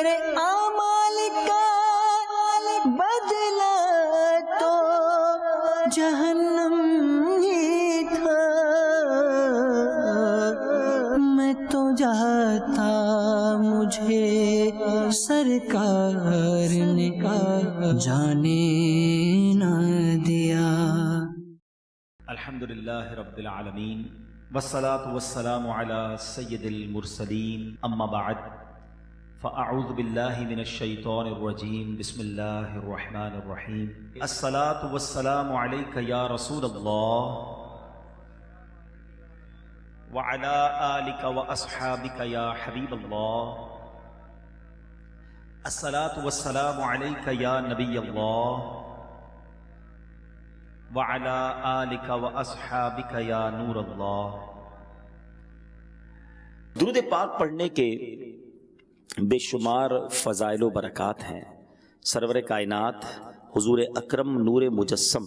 میرے اعمال کا بدلہ تو جہنم ہی تھا، میں تو جاتا مجھے سرکار نے جانے نہ دیا۔ الحمدللہ رب العالمین والصلاة والسلام علی سید المرسلین، اما بعد فاعوذ باللہ من الشیطان الرجیم، بسم اللہ الرحمن الرحیم۔ الصلاة والسلام علیک یا رسول اللہ وعلی آلک واصحابک یا حبیب اللہ، الصلاة والسلام علیک یا نبی اللہ وعلی آلک واصحابک یا نور اللہ۔ درود پاک پڑھنے کے بے شمار فضائل و برکات ہیں۔ سرور کائنات حضور اکرم نور مجسم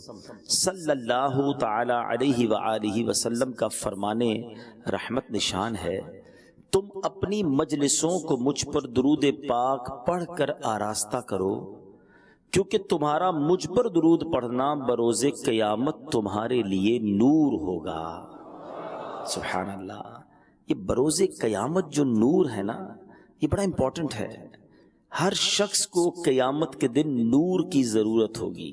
صلی اللہ تعالی علیہ وآلہ وسلم کا فرمانے رحمت نشان ہے، تم اپنی مجلسوں کو مجھ پر درود پاک پڑھ کر آراستہ کرو، کیونکہ تمہارا مجھ پر درود پڑھنا بروز قیامت تمہارے لیے نور ہوگا۔ سبحان اللہ، یہ بروز قیامت جو نور ہے نا، یہ بڑا امپورٹنٹ ہے۔ ہر شخص کو قیامت کے دن نور کی ضرورت ہوگی۔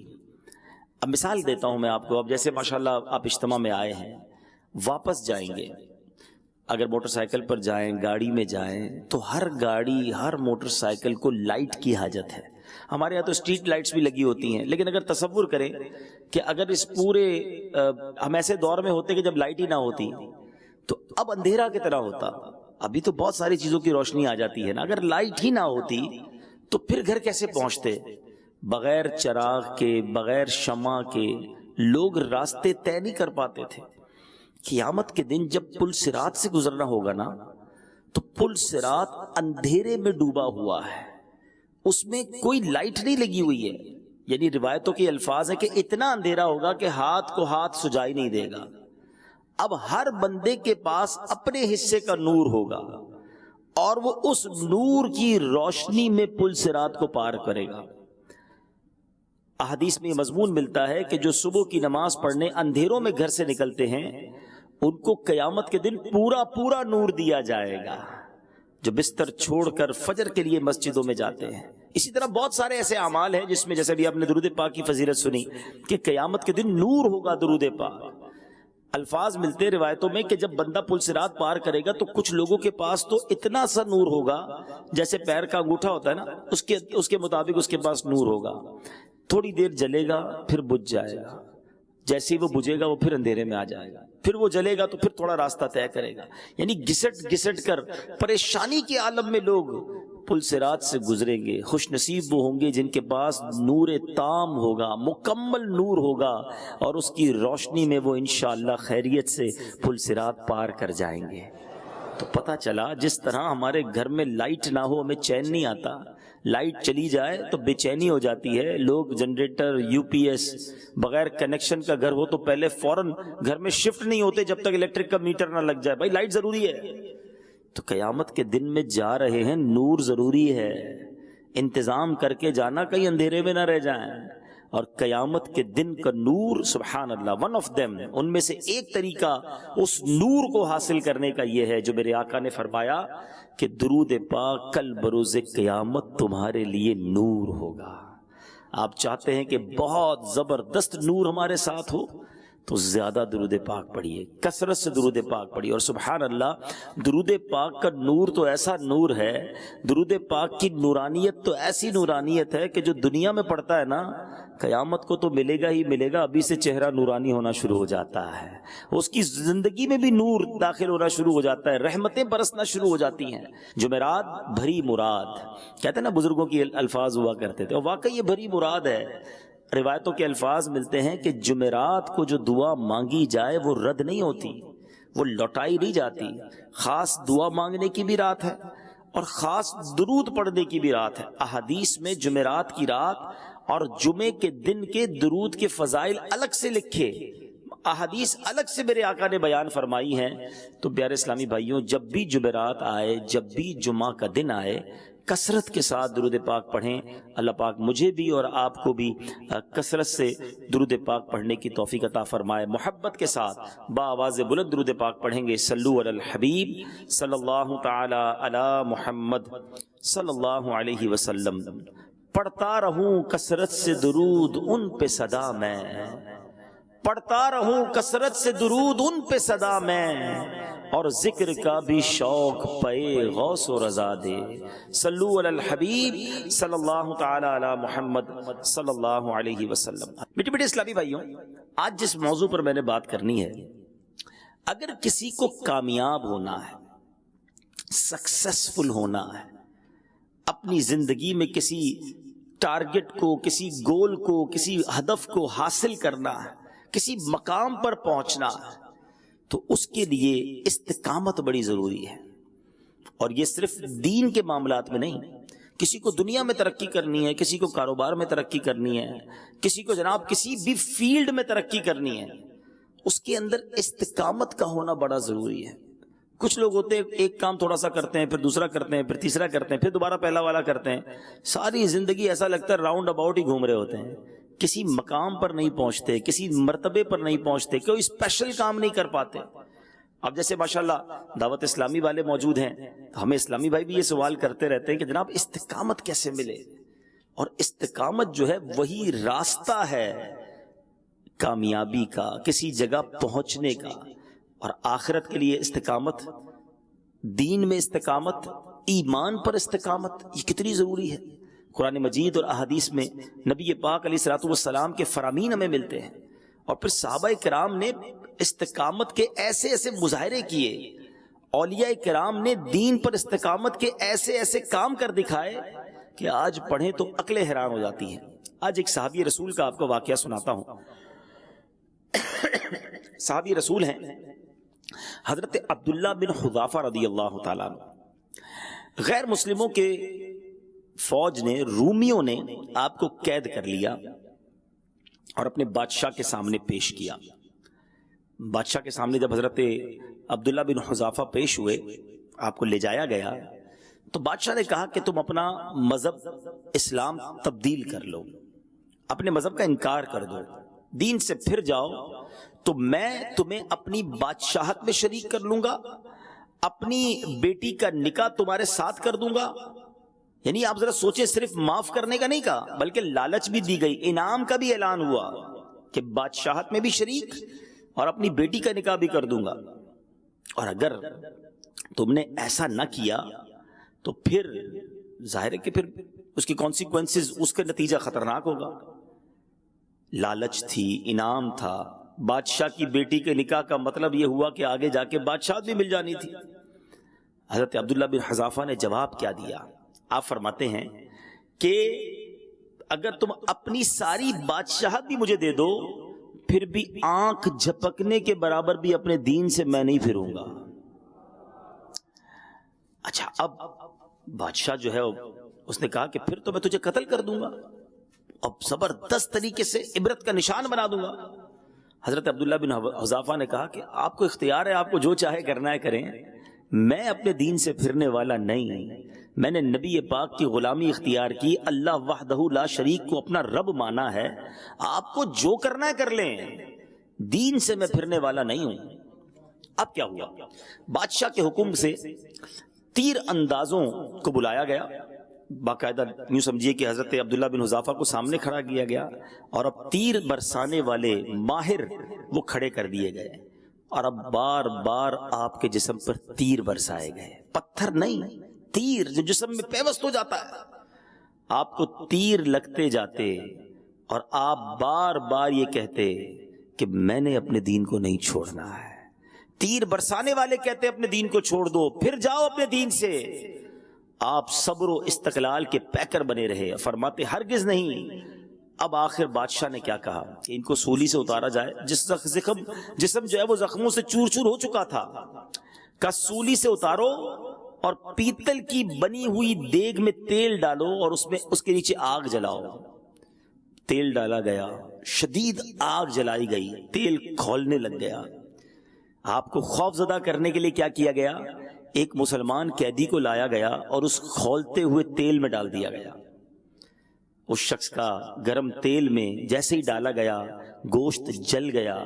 اب مثال دیتا ہوں میں آپ کو۔ اب جیسے ماشاءاللہ آپ اجتماع میں آئے ہیں، واپس جائیں گے، اگر موٹر سائیکل پر جائیں، گاڑی میں جائیں، تو ہر گاڑی، ہر موٹر سائیکل کو لائٹ کی حاجت ہے۔ ہمارے یہاں تو اسٹریٹ لائٹس بھی لگی ہوتی ہیں، لیکن اگر تصور کریں کہ اگر اس پورے ہم ایسے دور میں ہوتے کہ جب لائٹ ہی نہ ہوتی تو اب اندھیرا کی طرح ہوتا۔ ابھی تو بہت ساری چیزوں کی روشنی آ جاتی ہے نا، اگر لائٹ ہی نہ ہوتی تو پھر گھر کیسے پہنچتے؟ بغیر چراغ کے، بغیر شمع کے لوگ راستے طے نہیں کر پاتے تھے۔ قیامت کے دن جب پل صراط سے گزرنا ہوگا نا، تو پل صراط اندھیرے میں ڈوبا ہوا ہے، اس میں کوئی لائٹ نہیں لگی ہوئی ہے۔ یعنی روایتوں کے الفاظ ہیں کہ اتنا اندھیرا ہوگا کہ ہاتھ کو ہاتھ سجائی نہیں دے گا۔ اب ہر بندے کے پاس اپنے حصے کا نور ہوگا اور وہ اس نور کی روشنی میں پل صراط کو پار کرے گا۔ احادیث میں یہ مضمون ملتا ہے کہ جو صبح کی نماز پڑھنے اندھیروں میں گھر سے نکلتے ہیں، ان کو قیامت کے دن پورا نور دیا جائے گا، جو بستر چھوڑ کر فجر کے لیے مسجدوں میں جاتے ہیں۔ اسی طرح بہت سارے ایسے اعمال ہیں جس میں جیسے بھی آپ نے درود پاک کی فضیلت سنی کہ قیامت کے دن نور ہوگا درود پاک۔ الفاظ ملتے روایتوں میں کہ جب بندہ پل صراط پار کرے گا تو کچھ لوگوں کے پاس تو اتنا سا نور ہوگا، جیسے پیر کا انگوٹھا ہوتا ہے نا، اس کے مطابق اس کے پاس نور ہوگا۔ تھوڑی دیر جلے گا پھر بجھ جائے گا، جیسے ہی وہ بجھے گا وہ پھر اندھیرے میں آ جائے گا، پھر وہ جلے گا تو پھر تھوڑا راستہ طے کرے گا۔ یعنی گھسٹ کر پریشانی کے عالم میں لوگ پل صراط سے گزریں گے۔ خوش نصیب وہ ہوں گے جن کے پاس نور تام ہوگا، مکمل نور ہوگا، اور اس کی روشنی میں وہ انشاءاللہ خیریت سے پل صراط پار کر جائیں گے۔ تو پتہ چلا جس طرح ہمارے گھر میں لائٹ نہ ہو ہمیں چین نہیں آتا، لائٹ چلی جائے تو بے چینی ہو جاتی ہے۔ لوگ جنریٹر، یو پی ایس بغیر کنیکشن کا گھر ہو تو پہلے فوراً گھر میں شفٹ نہیں ہوتے جب تک الیکٹرک کا میٹر نہ لگ جائے۔ بھائی لائٹ ضروری ہے۔ تو قیامت کے دن میں جا رہے ہیں، نور ضروری ہے، انتظام کر کے جانا کہیں اندھیرے میں نہ رہ جائیں۔ اور قیامت کے دن کا نور سبحان اللہ، ون آف دیم، ان میں سے ایک طریقہ اس نور کو حاصل کرنے کا یہ ہے جو میرے آقا نے فرمایا کہ درود پاک کل بروز قیامت تمہارے لیے نور ہوگا۔ آپ چاہتے ہیں کہ بہت زبردست نور ہمارے ساتھ ہو تو زیادہ درود پاک پڑھیے، کثرت سے درود پاک پڑھیے۔ اور سبحان اللہ، درود پاک کا نور تو ایسا نور ہے، درود پاک کی نورانیت تو ایسی نورانیت ہے کہ جو دنیا میں پڑھتا ہے نا، قیامت کو تو ملے گا ہی ملے گا، ابھی سے چہرہ نورانی ہونا شروع ہو جاتا ہے، اس کی زندگی میں بھی نور داخل ہونا شروع ہو جاتا ہے، رحمتیں برسنا شروع ہو جاتی ہیں۔ جمعرات بھری مراد، کہتے ہیں نا بزرگوں کی الفاظ ہوا کرتے تھے، اور واقعی یہ بھری مراد ہے۔ روایتوں کے الفاظ ملتے ہیں کہ جمعرات کو جو دعا مانگی جائے وہ رد نہیں ہوتی، وہ لوٹائی نہیں جاتی۔ خاص دعا مانگنے کی بھی رات ہے اور خاص درود پڑھنے کی بھی رات ہے۔ احادیث میں جمعرات کی رات اور جمعے کے دن کے درود کے فضائل الگ سے لکھے، احادیث الگ سے میرے آقا نے بیان فرمائی ہیں۔ تو پیارے اسلامی بھائیوں، جب بھی جمعرات آئے، جب بھی جمعہ کا دن آئے، کثرت کے ساتھ درود پاک پڑھیں. اللہ پاک مجھے بھی اور آپ کو بھی کثرت سے درود پاک پڑھنے کی توفیق عطا فرمائے. محبت کے ساتھ بآواز بلند درود پاک پڑھیں گے. صلو علی الحبیب صلی اللہ تعالی علی محمد صلی اللہ علیہ وسلم. پڑھتا رہوں کثرت سے درود ان پہ صدا میں، پڑھتا رہوں کثرت سے درود ان پہ صدا میں، اور ذکر کا بھی شوق پے غوث و رضا دے. صلو علی الحبیب صلی اللہ تعالی علی محمد صلی اللہ علیہ وسلم. میٹھے میٹھے اسلامی بھائیوں، آج جس موضوع پر میں نے بات کرنی ہے، اگر کسی کو کامیاب ہونا ہے، سکسیسفل ہونا ہے، اپنی زندگی میں کسی ٹارگٹ کو، کسی گول کو، کسی ہدف کو حاصل کرنا ہے، کسی مقام پر پہنچنا ہے، تو اس کے لیے استقامت بڑی ضروری ہے. اور یہ صرف دین کے معاملات میں نہیں، کسی کو دنیا میں ترقی کرنی ہے، کسی کو کاروبار میں ترقی کرنی ہے، کسی کو جناب کسی بھی فیلڈ میں ترقی کرنی ہے، اس کے اندر استقامت کا ہونا بڑا ضروری ہے. کچھ لوگ ہوتے ہیں ایک کام تھوڑا سا کرتے ہیں، پھر دوسرا کرتے ہیں، پھر تیسرا کرتے ہیں، پھر دوبارہ پہلا والا کرتے ہیں، ساری زندگی ایسا لگتا ہے راؤنڈ اباؤٹ ہی گھوم رہے ہوتے ہیں، کسی مقام پر نہیں پہنچتے، کسی مرتبے پر نہیں پہنچتے، کوئی اسپیشل کام نہیں کر پاتے. اب جیسے ماشاءاللہ دعوت اسلامی والے موجود ہیں، تو ہمیں اسلامی بھائی بھی یہ سوال کرتے رہتے ہیں کہ جناب استقامت کیسے ملے؟ اور استقامت جو ہے وہی راستہ ہے کامیابی کا، کسی جگہ پہنچنے کا. اور آخرت کے لیے استقامت، دین میں استقامت، ایمان پر استقامت، یہ کتنی ضروری ہے. قرآن مجید اور احادیث میں نبی پاک علیہ الصلوۃ والسلام کے فرامین ہمیں ملتے ہیں، اور پھر صحابہ کرام نے استقامت کے ایسے ایسے مظاہرے کیے، اولیاء کرام نے دین پر استقامت کے ایسے ایسے کام کر دکھائے کہ آج پڑھیں تو عقلیں حیران ہو جاتی ہیں. آج ایک صحابی رسول کا آپ کو واقعہ سناتا ہوں. صحابی رسول ہیں حضرت عبداللہ بن حذافہ رضی اللہ تعالیٰ عنہ. غیر مسلموں کے فوج نے، رومیوں نے آپ کو قید کر لیا اور اپنے بادشاہ کے سامنے پیش کیا. بادشاہ کے سامنے جب حضرت عبداللہ بن حذافہ پیش ہوئے، آپ کو لے جایا گیا، تو بادشاہ نے کہا کہ تم اپنا مذہب اسلام تبدیل کر لو، اپنے مذہب کا انکار کر دو، دین سے پھر جاؤ، تو میں تمہیں اپنی بادشاہت میں شریک کر لوں گا، اپنی بیٹی کا نکاح تمہارے ساتھ کر دوں گا. یعنی آپ ذرا سوچیں، صرف معاف کرنے کا نہیں کہا، بلکہ لالچ بھی دی گئی، انعام کا بھی اعلان ہوا کہ بادشاہت میں بھی شریک اور اپنی بیٹی کا نکاح بھی کر دوں گا، اور اگر تم نے ایسا نہ کیا تو پھر ظاہر ہے کہ پھر اس کی کانسیکوینسز، اس کا نتیجہ خطرناک ہوگا. لالچ تھی، انعام تھا. بادشاہ کی بیٹی کے نکاح کا مطلب یہ ہوا کہ آگے جا کے بادشاہت بھی مل جانی تھی. حضرت عبداللہ بن حذافہ نے جواب کیا دیا؟ آپ فرماتے ہیں کہ اگر تم اپنی ساری بادشاہت بھی مجھے دے دو، پھر بھی آنکھ جھپکنے کے برابر بھی اپنے دین سے میں نہیں پھروں گا. اچھا، اب بادشاہ جو ہے اس نے کہا کہ پھر تو میں تجھے قتل کر دوں گا، اب زبردست طریقے سے عبرت کا نشان بنا دوں گا. حضرت عبداللہ بن حذافہ نے کہا کہ آپ کو اختیار ہے، آپ کو جو چاہے کرنا ہے کریں، میں اپنے دین سے پھرنے والا نہیں. میں نے نبی پاک کی غلامی اختیار کی، اللہ وحدہ لا شریک کو اپنا رب مانا ہے، آپ کو جو کرنا ہے کر لیں، دین سے میں پھرنے والا نہیں ہوں. اب کیا ہوا؟ بادشاہ کے حکم سے تیر اندازوں کو بلایا گیا، باقاعدہ یوں سمجھیے کہ حضرت عبداللہ بن حذافہ کو سامنے کھڑا کیا گیا، اور اب تیر برسانے والے ماہر وہ کھڑے کر دیے گئے، اور اب بار بار آپ کے جسم پر تیر برسائے گئے. پتھر نہیں، تیر جو جسم میں پیوست ہو جاتا ہے، آپ کو تیر لگتے جاتے، اور آپ بار بار یہ کہتے کہ میں نے اپنے دین کو نہیں چھوڑنا ہے. تیر برسانے والے کہتے اپنے دین کو چھوڑ دو، پھر جاؤ اپنے دین سے. آپ صبر و استقلال کے پیکر بنے رہے، فرماتے ہرگز نہیں. اب آخر بادشاہ نے کیا کہا کہ ان کو سولی سے اتارا جائے. جسم جو ہے وہ زخموں سے چور چور ہو چکا تھا، کہ سولی سے اتارو اور پیتل کی بنی ہوئی دیگ میں تیل ڈالو اور اس کے نیچے آگ جلاؤ. تیل ڈالا گیا، شدید آگ جلائی گئی، تیل کھولنے لگ گیا. آپ کو خوف زدہ کرنے کے لیے کیا کیا گیا ایک مسلمان قیدی کو لایا گیا اور اس کھولتے ہوئے تیل میں ڈال دیا گیا. اس شخص کا گرم تیل میں جیسے ہی ڈالا گیا گوشت جل گیا،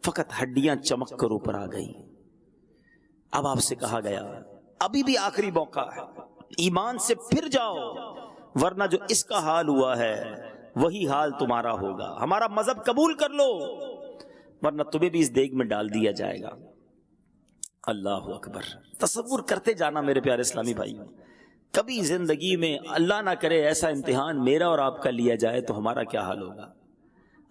فقط ہڈیاں چمک کر اوپر آ گئی. اب آپ سے کہا گیا ابھی بھی آخری موقع ہے، ایمان سے پھر جاؤ، ورنہ جو اس کا حال ہوا ہے وہی حال تمہارا ہوگا. ہمارا مذہب قبول کر لو ورنہ تمہیں بھی اس دیگ میں ڈال دیا جائے گا. اللہ اکبر. تصور کرتے جانا میرے پیارے اسلامی بھائی، کبھی زندگی میں اللہ نہ کرے ایسا امتحان میرا اور آپ کا لیا جائے تو ہمارا کیا حال ہوگا.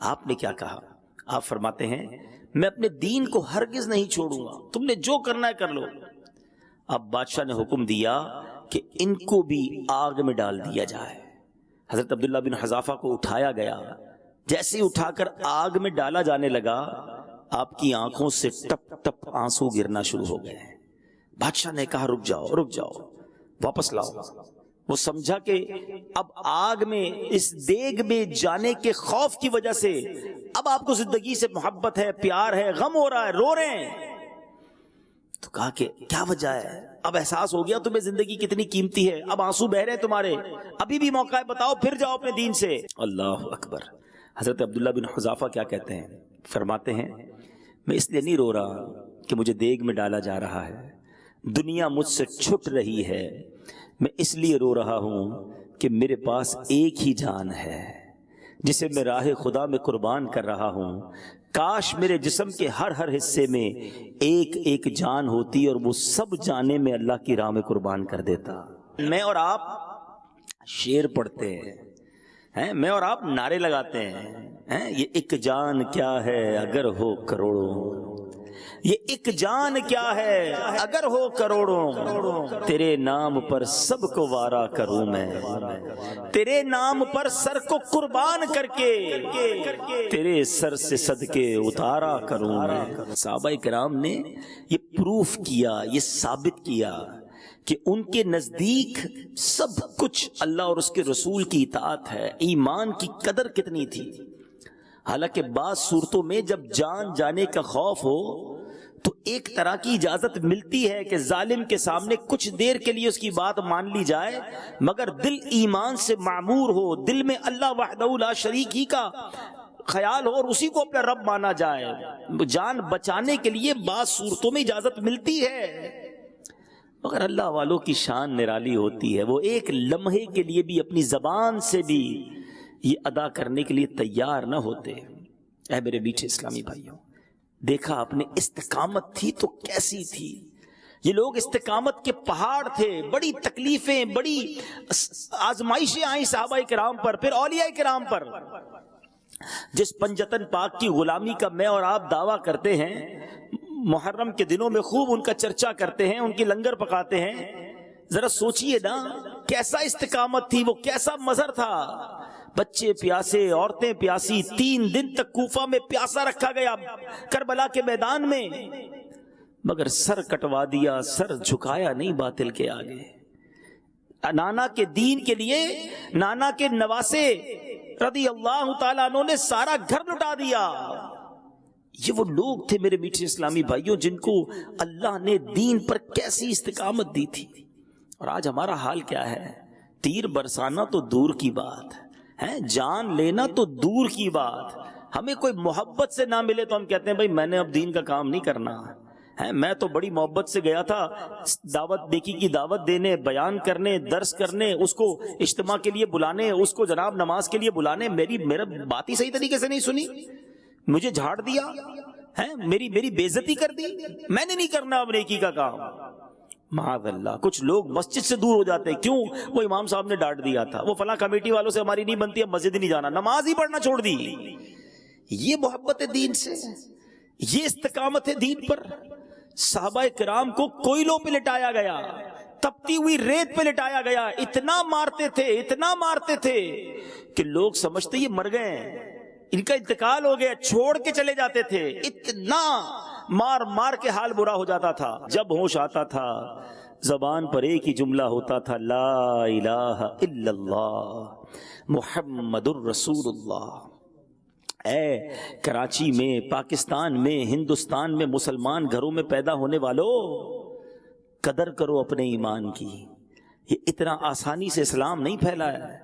آپ نے کیا کہا؟ آپ فرماتے ہیں میں اپنے دین کو ہرگز نہیں چھوڑوں گا، تم نے جو کرنا ہے کر لو. اب بادشاہ نے حکم دیا کہ ان کو بھی آگ میں ڈال دیا جائے. حضرت عبداللہ بن حذافہ کو اٹھایا گیا، جیسے ہی اٹھا کر آگ میں ڈالا جانے لگا آپ کی آنکھوں سے ٹپ ٹپ آنسو گرنا شروع ہو گئے. بادشاہ نے کہا رک جاؤ رک جاؤ، واپس لاؤ. وہ سمجھا کہ اب آگ میں اس دیگ میں جانے کے خوف کی وجہ سے اب آپ کو زندگی سے محبت ہے، پیار ہے، غم ہو رہا ہے، رو رہے ہیں. تو کہا کہ کیا وجہ ہے؟ اب احساس ہو گیا تمہیں زندگی کتنی قیمتی ہے، اب آنسو بہ رہے تمہارے، ابھی بھی موقع ہے، بتاؤ پھر جاؤ اپنے دین سے. اللہ اکبر. حضرت عبداللہ بن حذافہ کیا کہتے ہیں؟ فرماتے ہیں میں اس لیے نہیں رو رہا کہ مجھے دیگ میں ڈالا جا رہا ہے، دنیا مجھ سے چھٹ رہی ہے، میں اس لیے رو رہا ہوں کہ میرے پاس ایک ہی جان ہے جسے میں راہ خدا میں قربان کر رہا ہوں. کاش میرے جسم کے ہر حصے میں ایک ایک جان ہوتی اور وہ سب جانے میں اللہ کی راہ میں قربان کر دیتا. میں اور آپ شعر پڑھتے ہیں، میں اور آپ نعرے لگاتے ہیں، یہ ایک جان کیا ہے اگر ہو کروڑوں، یہ ایک جان کیا ہے اگر ہو کروڑوں، تیرے نام پر سب کو وارا کروں میں، تیرے نام پر سر کو قربان کر کے تیرے سر سے صدقے اتارا کروں میں. صحابہ کرام نے یہ پروف کیا، یہ ثابت کیا کہ ان کے نزدیک سب کچھ اللہ اور اس کے رسول کی اطاعت ہے. ایمان کی قدر کتنی تھی. حالانکہ بعض صورتوں میں جب جان جانے کا خوف ہو تو ایک طرح کی اجازت ملتی ہے کہ ظالم کے سامنے کچھ دیر کے لیے اس کی بات مان لی جائے، مگر دل ایمان سے معمور ہو، دل میں اللہ وحدہ لا شریک ہی کا خیال ہو اور اسی کو اپنا رب مانا جائے. جان بچانے کے لیے بعض صورتوں میں اجازت ملتی ہے، مگر اللہ والوں کی شان نرالی ہوتی ہے. وہ ایک لمحے کے لیے بھی اپنی زبان سے بھی یہ ادا کرنے کے لیے تیار نہ ہوتے. اے میرے میٹھے اسلامی بھائیوں، دیکھا آپ نے استقامت تھی تو کیسی تھی. یہ لوگ استقامت کے پہاڑ تھے، بڑی تکلیفیں، بڑی آزمائشیں آئیں صحابہ کرام پر، پھر اولیاء کرام پر. جس پنجتن پاک کی غلامی کا میں اور آپ دعویٰ کرتے ہیں، محرم کے دنوں میں خوب ان کا چرچا کرتے ہیں، ان کی لنگر پکاتے ہیں، ذرا سوچئے نا کیسا استقامت تھی، وہ کیسا مظہر تھا. بچے پیاسے، عورتیں پیاسی، 3 دن تک کوفہ میں پیاسا رکھا گیا کربلا کے میدان میں، مگر سر کٹوا دیا، سر جھکایا نہیں باطل کے آگے. نانا کے دین کے لیے نانا کے نواسے رضی اللہ تعالیٰ عنہ نے سارا گھر لٹا دیا. یہ وہ لوگ تھے میرے میٹھے اسلامی بھائیوں جن کو اللہ نے دین پر کیسی استقامت دی تھی. اور آج ہمارا حال کیا ہے؟ تیر برسانا تو دور کی بات ہے، جان لینا تو دور کی بات. ہمیں کوئی محبت سے نہ ملے تو ہم کہتے ہیں بھائی میں نے اب دین کا کام نہیں کرنا ہے. میں تو بڑی محبت سے گیا تھا دعوت نیکی کی دعوت دینے، بیان کرنے، درس کرنے، اس کو اجتماع کے لیے بلانے، اس کو جناب نماز کے لیے بلانے. میرا بات ہی صحیح طریقے سے نہیں سنی، مجھے جھاڑ دیا ہے، میری بے عزتی کر دی. میں نے نہیں کرنا اب نیکی کا کام. معاذ اللہ. کچھ لوگ مسجد سے دور ہو جاتے ہیں، کیوں؟ وہ امام صاحب نے ڈانٹ دیا تھا، وہ فلاں کمیٹی والوں سے ہماری نہیں بنتی، اب مسجد ہی نہیں جانا، نماز ہی پڑھنا چھوڑ دی. یہ محبت ہے دین سے، یہ استقامت ہے دین پر. صحابہ کرام کو کوئلوں پہ لٹایا گیا، تپتی ہوئی ریت پہ لٹایا گیا، اتنا مارتے تھے کہ لوگ سمجھتے یہ مر گئے ہیں، ان کا انتقال ہو گیا، چھوڑ کے چلے جاتے تھے. اتنا مار کے حال برا ہو جاتا تھا. جب ہوش آتا تھا زبان پر ایک ہی جملہ ہوتا تھا، لا الہ الا اللہ محمد الرسول اللہ. اے کراچی میں، پاکستان میں، ہندوستان میں مسلمان گھروں میں پیدا ہونے والوں، قدر کرو اپنے ایمان کی. یہ اتنا آسانی سے اسلام نہیں پھیلا ہے,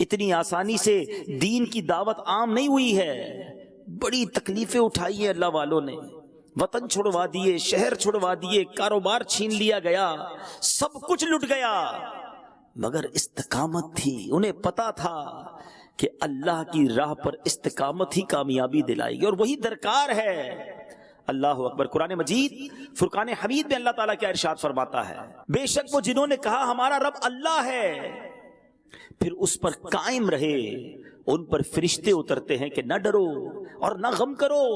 اتنی آسانی سے دین کی دعوت عام نہیں ہوئی ہے. بڑی تکلیفیں اٹھائی ہیں اللہ والوں نے, وطن چھڑوا دیے, شہر چھڑوا دیے, کاروبار چھین لیا گیا, سب کچھ لٹ گیا, مگر استقامت تھی. انہیں پتا تھا کہ اللہ کی راہ پر استقامت ہی کامیابی دلائے گی, اور وہی درکار ہے. اللہ اکبر. قرآن مجید فرقان حمید میں اللہ تعالیٰ کیا ارشاد فرماتا ہے, بے شک وہ جنہوں نے کہا ہمارا رب اللہ ہے, پھر اس پر قائم رہے, ان پر فرشتے اترتے ہیں کہ نہ ڈرو اور نہ غم کرو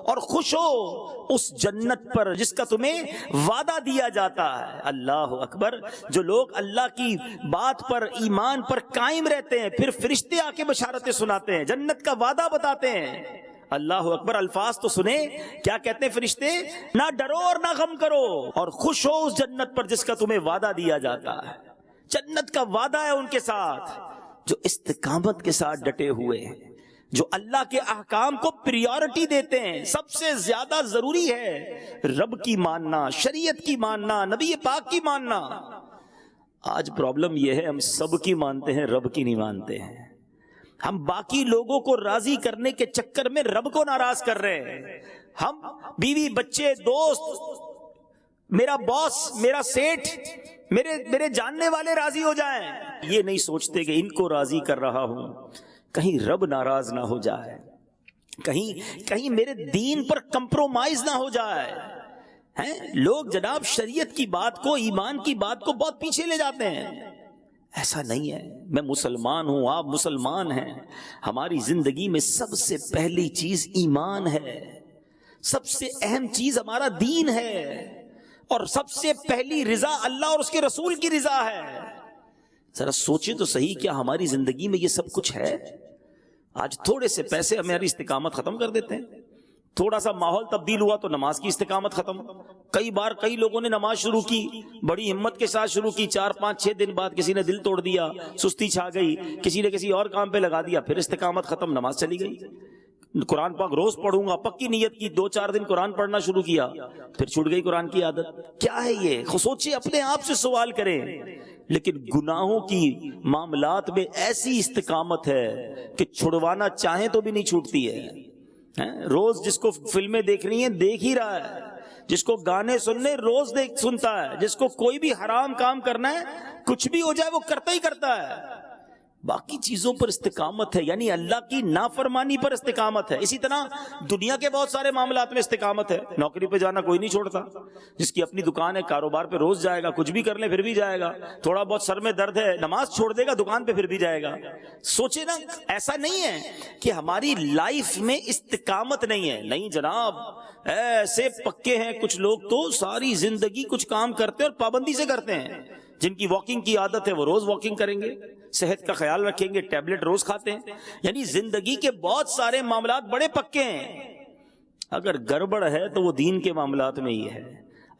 اور خوش ہو اس جنت پر جس کا تمہیں وعدہ دیا جاتا ہے. اللہ اکبر. جو لوگ اللہ کی بات پر, ایمان پر قائم رہتے ہیں, پھر فرشتے آ کے بشارتیں سناتے ہیں, جنت کا وعدہ بتاتے ہیں. اللہ اکبر. الفاظ تو سنے, کیا کہتے ہیں فرشتے؟ نہ ڈرو اور نہ غم کرو اور خوش ہو اس جنت پر جس کا تمہیں وعدہ دیا جاتا ہے. جنت کا وعدہ ہے ان کے ساتھ جو استقامت کے ساتھ ڈٹے ہوئے ہیں, جو اللہ کے احکام کو پریورٹی دیتے ہیں. سب سے زیادہ ضروری ہے رب کی ماننا, شریعت کی ماننا, نبی پاک کی ماننا. آج پرابلم یہ ہے ہم سب کی مانتے ہیں, رب کی نہیں مانتے ہیں. ہم باقی لوگوں کو راضی کرنے کے چکر میں رب کو ناراض کر رہے ہیں. ہم بیوی, بچے, دوست, میرا باس, میرا سیٹ, میرے جاننے والے راضی ہو جائیں, یہ نہیں سوچتے کہ ان کو راضی کر رہا ہوں کہیں رب ناراض نہ ہو جائے, کہیں میرے دین پر کمپرومائز نہ ہو جائے. لوگ جناب شریعت کی بات کو, ایمان کی بات کو بہت پیچھے لے جاتے ہیں. ایسا نہیں ہے. میں مسلمان ہوں, آپ مسلمان ہیں, ہماری زندگی میں سب سے پہلی چیز ایمان ہے, سب سے اہم چیز ہمارا دین ہے, اور سب سے پہلی رضا اللہ اور اس کے رسول کی رضا ہے. ذرا سوچیں تو صحیح, کیا ہماری زندگی میں یہ سب کچھ ہے؟ آج تھوڑے سے پیسے ہماری استقامت ختم کر دیتے ہیں, تھوڑا سا ماحول تبدیل ہوا تو نماز کی استقامت ختم. کئی بار کئی لوگوں نے نماز شروع کی, بڑی ہمت کے ساتھ شروع کی, 4-5-6 دن بعد کسی نے دل توڑ دیا, سستی چھا گئی, کسی نے کسی اور کام پہ لگا دیا, پھر استقامت ختم, نماز چلی گئی. قرآن پاک روز پڑھوں گا, پکی نیت کی, 2-4 دن قرآن پڑھنا شروع کیا, پھر چھوٹ گئی قرآن کی عادت. کیا ہے یہ؟ سوچیں, اپنے آپ سے سوال کریں. لیکن گناہوں کی معاملات میں ایسی استقامت ہے کہ چھڑوانا چاہیں تو بھی نہیں چھوٹتی ہے. روز جس کو فلمیں دیکھنی ہیں دیکھ ہی رہا ہے, جس کو گانے سننے روز سنتا ہے, جس کو کوئی بھی حرام کام کرنا ہے کچھ بھی ہو جائے وہ کرتا ہی کرتا ہے. باقی چیزوں پر استقامت ہے, یعنی اللہ کی نافرمانی پر استقامت ہے. اسی طرح دنیا کے بہت سارے معاملات میں استقامت ہے. نوکری پہ جانا کوئی نہیں چھوڑتا, جس کی اپنی دکان ہے کاروبار پہ روز جائے گا, کچھ بھی کر لے پھر بھی جائے گا. تھوڑا بہت سر میں درد ہے, نماز چھوڑ دے گا, دکان پہ پھر بھی جائے گا. سوچے نا, ایسا نہیں ہے کہ ہماری لائف میں استقامت نہیں ہے. نہیں جناب, ایسے پکے ہیں کچھ لوگ تو ساری زندگی کچھ کام کرتے اور پابندی سے کرتے ہیں. جن کی واکنگ کی عادت ہے وہ روز واکنگ کریں گے, صحت کا خیال رکھیں گے, ٹیبلٹ روز کھاتے ہیں. یعنی زندگی کے بہت سارے معاملات بڑے پکے ہیں. اگر گڑبڑ ہے تو وہ دین کے معاملات میں ہی ہے,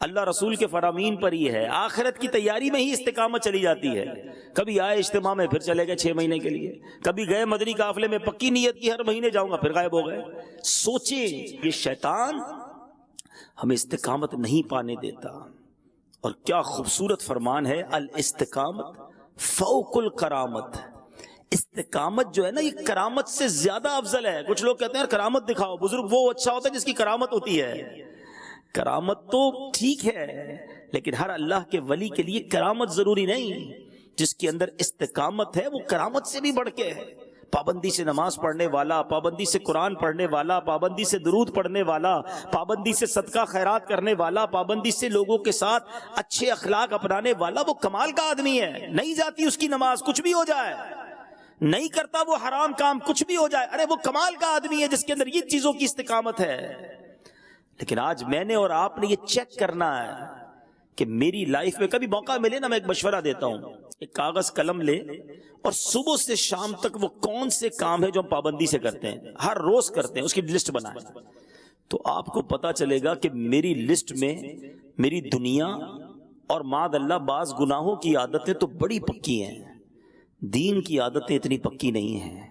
اللہ رسول کے فرامین پر ہی ہے, آخرت کی تیاری میں ہی استقامت چلی جاتی ہے. کبھی آئے اجتماع میں پھر چلے گئے 6 مہینے کے لیے, کبھی گئے مدنی قافلے میں پکی نیت کی ہر مہینے جاؤں گا, پھر غائب ہو گئے. سوچیں, یہ شیطان ہمیں استقامت نہیں پانے دیتا. اور کیا خوبصورت فرمان ہے, الاستقامت فوق الکرامت. استقامت جو ہے نا یہ کرامت سے زیادہ افضل ہے. کچھ لوگ کہتے ہیں یار کرامت دکھاؤ, بزرگ وہ اچھا ہوتا ہے جس کی کرامت ہوتی ہے. کرامت تو ٹھیک ہے, لیکن ہر اللہ کے ولی کے لیے کرامت ضروری نہیں. جس کے اندر استقامت ہے وہ کرامت سے بھی بڑھ کے ہے. پابندی سے نماز پڑھنے والا, پابندی سے قرآن پڑھنے والا, پابندی سے درود پڑھنے والا, پابندی سے صدقہ خیرات کرنے والا, پابندی سے لوگوں کے ساتھ اچھے اخلاق اپنانے والا, وہ کمال کا آدمی ہے. نہیں جاتی اس کی نماز, کچھ بھی ہو جائے, نہیں کرتا وہ حرام کام, کچھ بھی ہو جائے, ارے وہ کمال کا آدمی ہے جس کے اندر یہ چیزوں کی استقامت ہے. لیکن آج میں نے اور آپ نے یہ چیک کرنا ہے کہ میری لائف میں, کبھی موقع ملے نا میں ایک مشورہ دیتا ہوں, ایک کاغذ قلم لے اور صبح سے شام تک وہ کون سے کام ہے جو ہم پابندی سے کرتے ہیں, ہر روز کرتے ہیں, اس کی لسٹ بنائیں. تو آپ کو پتا چلے گا کہ میری لسٹ میں میری دنیا اور معاذ اللہ بعض گناہوں کی عادتیں تو بڑی پکی ہیں, دین کی عادتیں اتنی پکی نہیں ہیں.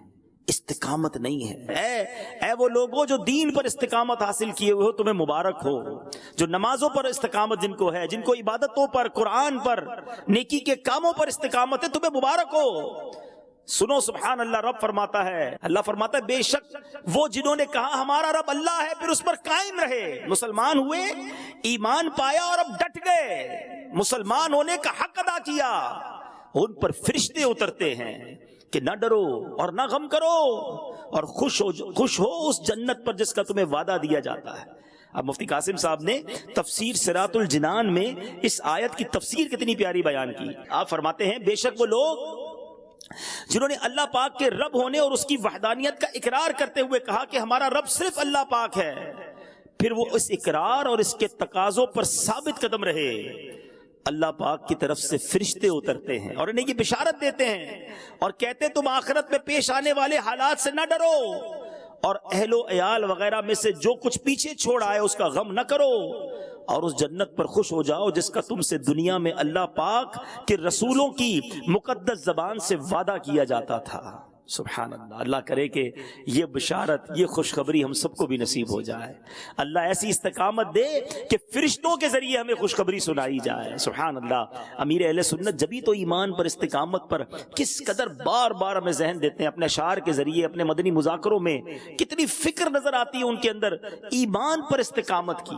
استقامت نہیں ہے۔ اے وہ لوگوں جو دین پر استقامت حاصل کیے ہوئے ہو، تمہیں مبارک ہو۔ جو نمازوں پر استقامت جن کو ہے، جن کو عبادتوں پر، قرآن پر، نیکی کے کاموں پر استقامت ہے، تمہیں مبارک ہو۔ سنو سبحان اللہ، رب فرماتا ہے، اللہ فرماتا ہے بے شک وہ جنہوں نے کہا ہمارا رب اللہ ہے، پھر اس پر قائم رہے، مسلمان ہوئے، ایمان پایا اور اب ڈٹ گئے، مسلمان ہونے کا حق ادا کیا، ان پر فرشتے اترتے ہیں کہ نہ ڈرو اور نہ غم کرو اور خوش ہو اس جنت پر جس کا تمہیں وعدہ دیا جاتا ہے۔ اب مفتی قاسم صاحب نے تفسیر صراط الجنان میں اس آیت کی تفسیر کتنی پیاری بیان کی۔ آپ فرماتے ہیں بے شک وہ لوگ جنہوں نے اللہ پاک کے رب ہونے اور اس کی وحدانیت کا اقرار کرتے ہوئے کہا کہ ہمارا رب صرف اللہ پاک ہے، پھر وہ اس اقرار اور اس کے تقاضوں پر ثابت قدم رہے، اللہ پاک کی طرف سے فرشتے اترتے ہیں اور انہیں یہ بشارت دیتے ہیں اور کہتے تم آخرت میں پیش آنے والے حالات سے نہ ڈرو اور اہل و عیال وغیرہ میں سے جو کچھ پیچھے چھوڑ آئے اس کا غم نہ کرو اور اس جنت پر خوش ہو جاؤ جس کا تم سے دنیا میں اللہ پاک کے رسولوں کی مقدس زبان سے وعدہ کیا جاتا تھا۔ سبحان اللہ، اللہ کرے کہ یہ بشارت، یہ خوشخبری ہم سب کو بھی نصیب ہو جائے، اللہ ایسی استقامت دے کہ فرشتوں کے ذریعے ہمیں خوشخبری سنائی جائے۔ سبحان اللہ، امیر اہل سنت جبھی تو ایمان پر، استقامت پر کس قدر بار بار ہمیں ذہن دیتے ہیں، اپنے اشعار کے ذریعے، اپنے مدنی مذاکروں میں کتنی فکر نظر آتی ہے ان کے اندر ایمان پر استقامت کی۔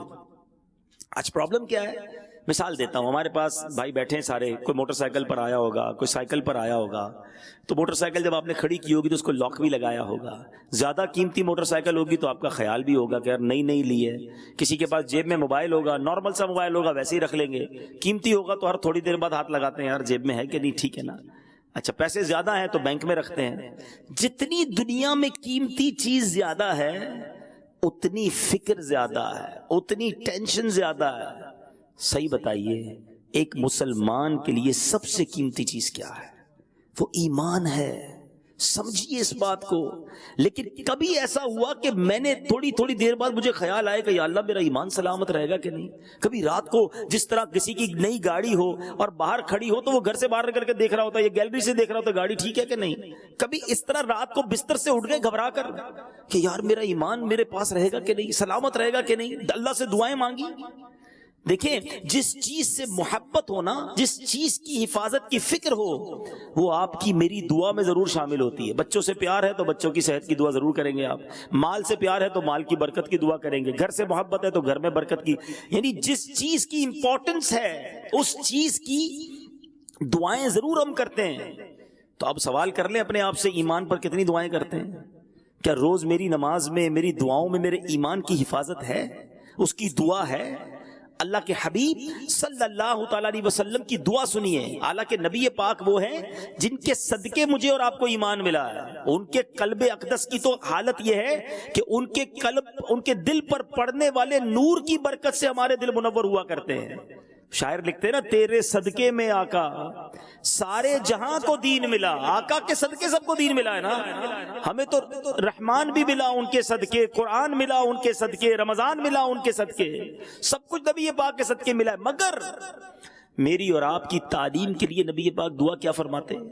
آج پرابلم کیا ہے؟ مثال دیتا ہوں، ہمارے پاس بھائی بیٹھے ہیں سارے، کوئی موٹر سائیکل پر آیا ہوگا، کوئی سائیکل پر آیا ہوگا، تو موٹر سائیکل جب آپ نے کھڑی کی ہوگی تو اس کو لاک بھی لگایا ہوگا، زیادہ قیمتی موٹر سائیکل ہوگی تو آپ کا خیال بھی ہوگا کہ یار نئی نئی لی ہے، کسی کے پاس جیب میں موبائل ہوگا، نارمل سا موبائل ہوگا ویسے ہی رکھ لیں گے، قیمتی ہوگا تو ہر تھوڑی دیر بعد ہاتھ لگاتے ہیں یار جیب میں ہے کہ نہیں، ٹھیک ہے نا، اچھا پیسے زیادہ ہیں تو بینک میں رکھتے ہیں۔ جتنی دنیا میں قیمتی چیز زیادہ ہے اتنی فکر زیادہ ہے، اتنی ٹینشن زیادہ ہے۔ صحیح بتائیے ایک مسلمان کے لیے سب سے قیمتی چیز کیا ہے؟ وہ ایمان ہے، سمجھیے اس بات کو۔ لیکن کبھی ایسا ہوا کہ میں نے تھوڑی دیر بعد مجھے خیال آئے کہ یا اللہ میرا ایمان سلامت رہے گا کہ نہیں؟ کبھی رات کو جس طرح کسی کی نئی گاڑی ہو اور باہر کھڑی ہو تو وہ گھر سے باہر کر کے دیکھ رہا ہوتا ہے، یہ گیلری سے دیکھ رہا ہوتا ہے گاڑی ٹھیک ہے کہ نہیں؟ کبھی اس طرح رات کو بستر سے اٹھ گئے گھبرا کر کہ یار میرا ایمان میرے پاس رہے گا کہ نہیں، سلامت رہے گا کہ نہیں، اللہ سے دعائیں مانگی۔ دیکھیں جس چیز سے محبت ہونا، جس چیز کی حفاظت کی فکر ہو، وہ آپ کی میری دعا میں ضرور شامل ہوتی ہے۔ بچوں سے پیار ہے تو بچوں کی صحت کی دعا ضرور کریں گے آپ، مال سے پیار ہے تو مال کی برکت کی دعا کریں گے، گھر سے محبت ہے تو گھر میں برکت کی، یعنی جس چیز کی امپورٹنس ہے اس چیز کی دعائیں ضرور ہم کرتے ہیں۔ تو اب سوال کر لیں اپنے آپ سے، ایمان پر کتنی دعائیں کرتے ہیں؟ کیا روز میری نماز میں، میری دعاؤں میں میرے ایمان کی حفاظت ہے، اس کی دعا ہے؟ اللہ کے حبیب صلی اللہ تعالی علیہ وسلم کی دعا سنیے، حالانکہ نبی پاک وہ ہیں جن کے صدقے مجھے اور آپ کو ایمان ملا ہے۔ ان کے قلب اقدس کی تو حالت یہ ہے کہ ان کے دل پر پڑنے والے نور کی برکت سے ہمارے دل منور ہوا کرتے ہیں۔ شاعر لکھتے ہیں نا، تیرے صدقے میں آقا سارے جہاں کو دین ملا۔ آقا کے صدقے سب کو دین ملا ہے نا، ہمیں تو رحمان بھی ملا ان کے صدقے، قرآن ملا ان کے صدقے، رمضان ملا ان کے صدقے، سب کچھ نبی پاک کے صدقے ملا ہے۔ مگر میری اور آپ کی تعلیم کے لیے نبی پاک دعا کیا فرماتے ہیں؟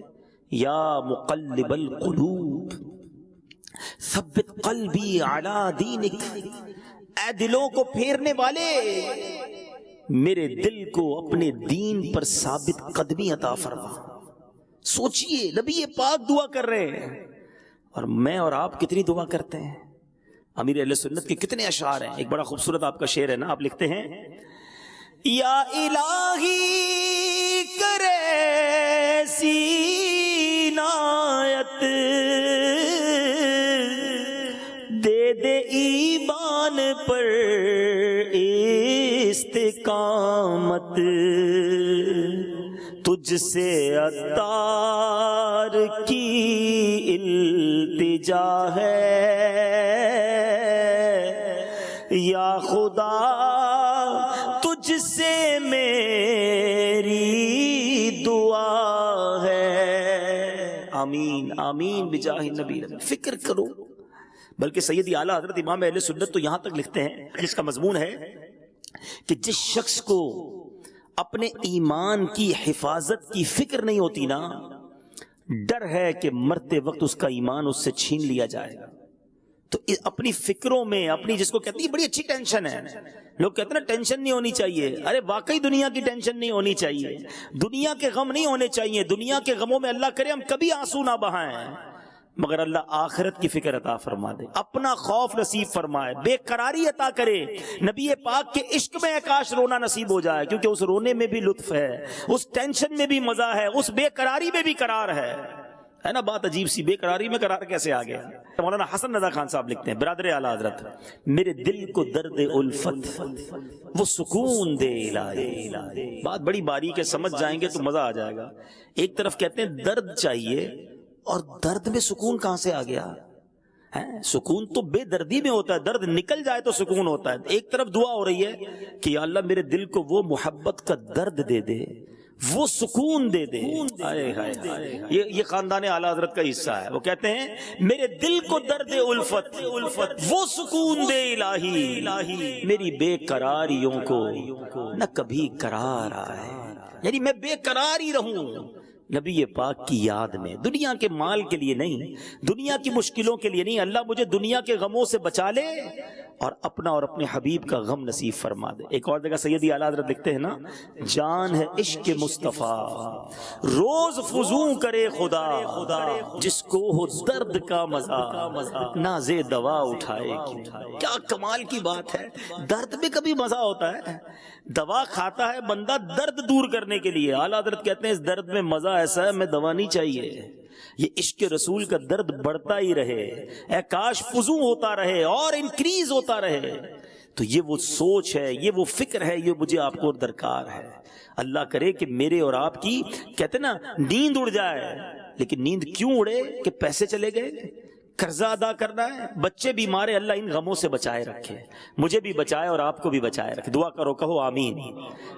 یا مقلب القلوب ثبت قلبی علی دینک، اے دلوں کو پھیرنے والے میرے دل کو اپنے دین پر ثابت قدمی عطا فرما۔ سوچئے نبی پاک دعا کر رہے ہیں اور میں اور آپ کتنی دعا کرتے ہیں۔ امیر اہل سنت کے کتنے اشعار ہیں، ایک بڑا خوبصورت آپ کا شعر ہے نا، آپ لکھتے ہیں یا الہی کرے سی عنایت دے دے ایمان پر استقامت، تجھ سے عطار کی التجا ہے یا خدا، تجھ سے میری دعا ہے۔ آمین آمین بجاہ نبی۔ فکر کرو، بلکہ سیدی اعلیٰ حضرت امام اہل سنت تو یہاں تک لکھتے ہیں، جس کا مضمون ہے کہ جس شخص کو اپنے ایمان کی حفاظت کی فکر نہیں ہوتی نا، ڈر ہے کہ مرتے وقت اس کا ایمان اس سے چھین لیا جائے گا. تو اپنی فکروں میں اپنی، جس کو کہتی ہے بڑی اچھی ٹینشن ہے، لوگ کہتے ہیں نا ٹینشن نہیں ہونی چاہیے. ارے واقعی دنیا کی ٹینشن نہیں ہونی چاہیے، دنیا کے غم نہیں ہونے چاہیے. دنیا کے غموں میں اللہ کرے ہم کبھی آنسو نہ بہائیں، مگر اللہ آخرت کی فکر عطا فرما دے، اپنا خوف نصیب فرمائے، بے قراری عطا کرے. نبی پاک کے عشق میں کاش رونا نصیب ہو جائے، کیونکہ اس رونے میں بھی لطف ہے، اس ٹینشن میں بھی مزہ ہے، اس بے قراری میں بھی قرار ہے نا. بات عجیب سی، بے قراری میں قرار کیسے آ گیا؟ مولانا حسن رضا خان صاحب لکھتے ہیں، برادر اعلیٰ حضرت، میرے دل کو درد الفت وہ سکون دے الہی. بات بڑی باریک ہے، سمجھ جائیں گے تو مزہ آ جائے گا. ایک طرف کہتے ہیں درد چاہیے، اور درد میں سکون کہاں سے آ گیا؟ سکون تو بے دردی میں ہوتا ہے، درد نکل جائے تو سکون ہوتا ہے. ایک طرف دعا ہو رہی ہے کہ یا اللہ میرے دل کو وہ محبت کا درد دے دے، وہ سکون دے دے. یہ خاندان اعلیٰ حضرت کا حصہ ہے. وہ کہتے ہیں میرے دل کو درد الفت وہ سکون دے الہی، میری بے قراریوں کو نہ کبھی قرار آئے. یعنی میں بے قرار ہی رہوں نبی پاک کی یاد میں، دنیا کے مال کے لیے نہیں، دنیا کی مشکلوں کے لیے نہیں. اللہ مجھے دنیا کے غموں سے بچا لے اور اپنا اور اپنے حبیب کا غم نصیب فرما دے. ایک اور جگہ سیدی اعلیٰ حضرت لکھتے ہیں نا، جان ہے عشق مصطفیٰ روز فزوں کرے خدا، جس کو ہو درد کا مزہ نازے دوا اٹھائے. کیا کمال کی بات ہے، درد میں کبھی مزہ ہوتا ہے؟ دوا کھاتا ہے بندہ درد دور کرنے کے لیے. اعلیٰ حضرت کہتے ہیں اس درد میں مزہ ایسا ہے، میں دوا نہیں چاہیے، یہ عشق رسول کا درد بڑھتا ہی رہے، اے کاش فزوں ہوتا رہے اور انکریز ہوتا رہے. تو یہ وہ سوچ ہے، یہ وہ فکر ہے، یہ مجھے آپ کو درکار ہے. اللہ کرے کہ میرے اور آپ کی، کہتے نا، نیند اڑ جائے. لیکن نیند کیوں اڑے؟ کہ پیسے چلے گئے، قرضہ ادا کرنا ہے، بچے بیمار ہیں، اللہ ان غموں سے بچائے رکھے، مجھے بھی بچائے اور آپ کو بھی بچائے رکھے. دعا کرو، کہو آمین.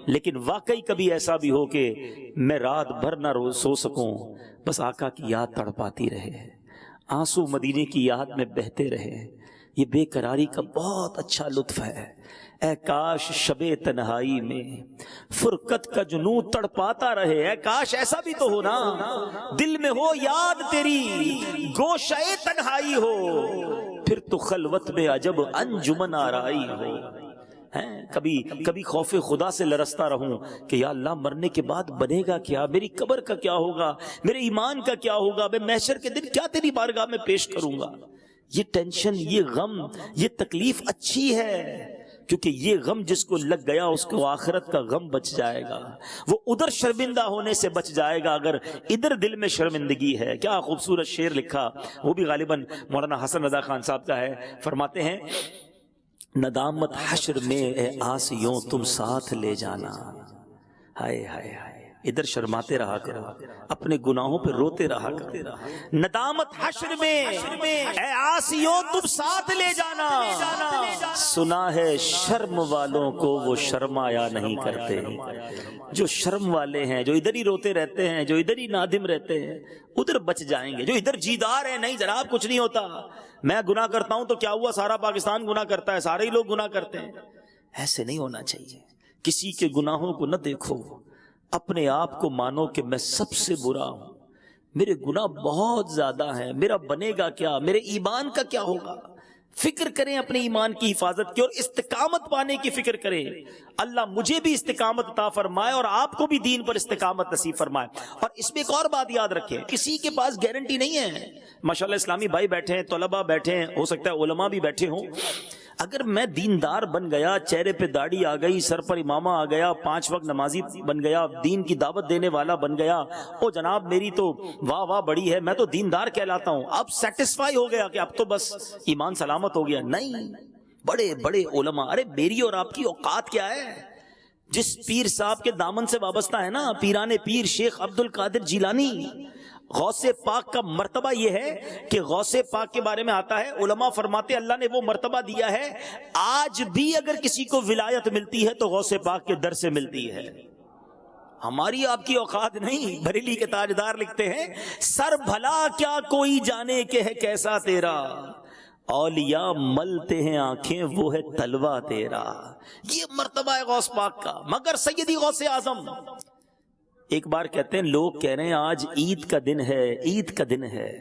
لیکن واقعی کبھی ایسا بھی ہو کہ میں رات بھر نہ سو سکوں، بس آقا کی یاد تڑپاتی رہے، آنسو مدینے کی یاد میں بہتے رہے. یہ بے قراری کا بہت اچھا لطف ہے. اے کاش شب تنہائی میں فرقت کا جنوں تڑپاتا رہے. اے کاش ایسا بھی تو ہو نا، دل میں ہو یاد تیری، گوشہ تنہائی ہو، پھر تو خلوت میں عجب انجمن آرائی ہو. کبھی خوف خدا سے لرزتا رہوں کہ یا اللہ مرنے کے بعد بنے گا کیا، میری قبر کا کیا ہوگا، میرے ایمان کا کیا ہوگا، میں محشر کے دن کیا تیری بارگاہ میں پیش کروں گا. یہ ٹینشن، یہ غم، یہ تکلیف اچھی ہے، کیونکہ یہ غم جس کو لگ گیا اس کو آخرت کا غم بچ جائے گا، وہ ادھر شرمندہ ہونے سے بچ جائے گا اگر ادھر دل میں شرمندگی ہے. کیا خوبصورت شعر لکھا، وہ بھی غالباً مولانا حسن رضا خان صاحب کا ہے. فرماتے ہیں، ندامت حشر میں اے آسیوں تم ساتھ لے جانا. ہائے ہائے ہائے، ادھر شرماتے رہا کرو، اپنے گناہوں پہ روتے رہا کرو. ندامت حشر میں اے آسیوں تم ساتھ لے جانا. سنا ہے شرم والوں کو وہ شرمایا نہیں کرتے. جو شرم والے ہیں، جو ادھر ہی روتے رہتے ہیں، جو ادھر ہی نادم رہتے ہیں، ادھر بچ جائیں گے. جو ادھر جیدار ہیں، نہیں جناب کچھ نہیں ہوتا، میں گناہ کرتا ہوں تو کیا ہوا، سارا پاکستان گناہ کرتا ہے، سارے ہی لوگ گناہ کرتے ہیں. ایسے نہیں ہونا چاہیے. کسی کے گناہوں کو نہ دیکھو، اپنے آپ کو مانو کہ میں سب سے برا ہوں، میرے گناہ بہت زیادہ ہیں، میرا بنے گا کیا، میرے ایمان کا کیا ہوگا. فکر کریں اپنے ایمان کی حفاظت کی اور استقامت پانے کی فکر کریں. اللہ مجھے بھی استقامت عطا فرمائے اور آپ کو بھی دین پر استقامت نصیب فرمائے. اور اس میں ایک اور بات یاد رکھیں، کسی کے پاس گارنٹی نہیں ہے. ماشاءاللہ اسلامی بھائی بیٹھے ہیں، طلباء بیٹھے ہیں، ہو سکتا ہے علماء بھی بیٹھے ہوں. اگر میں دیندار بن گیا، چہرے پہ داڑھی آ گئی، سر پر امامہ آ گیا، 5 وقت نمازی بن گیا، دین کی دعوت دینے والا بن گیا، او جناب میری تو واہ واہ بڑی ہے، میں تو دیندار کہلاتا ہوں، اب سیٹسفائی ہو گیا کہ اب تو بس ایمان سلامت ہو گیا. نہیں، بڑے بڑے علماء، ارے میری اور آپ کی اوقات کیا ہے. جس پیر صاحب کے دامن سے وابستہ ہے نا، پیران پیر شیخ عبد القادر جیلانی، غوث پاک کا مرتبہ یہ ہے کہ غوث پاک کے بارے میں آتا ہے، علماء فرماتے اللہ نے وہ مرتبہ دیا ہے، آج بھی اگر کسی کو ولایت ملتی ہے تو غوث پاک کے در سے ملتی ہے. ہماری آپ کی اوقات نہیں. بریلی کے تاجدار لکھتے ہیں، سر بھلا کیا کوئی جانے کہ ہے کیسا تیرا، اولیاء ملتے ہیں آنکھیں وہ ہے تلوہ تیرا. یہ مرتبہ ہے غوث پاک کا. مگر سیدی غوث اعظم ایک بار کہتے ہیں لوگ کہہ رہے ہیں آج عید کا دن ہے، عید کا دن ہے.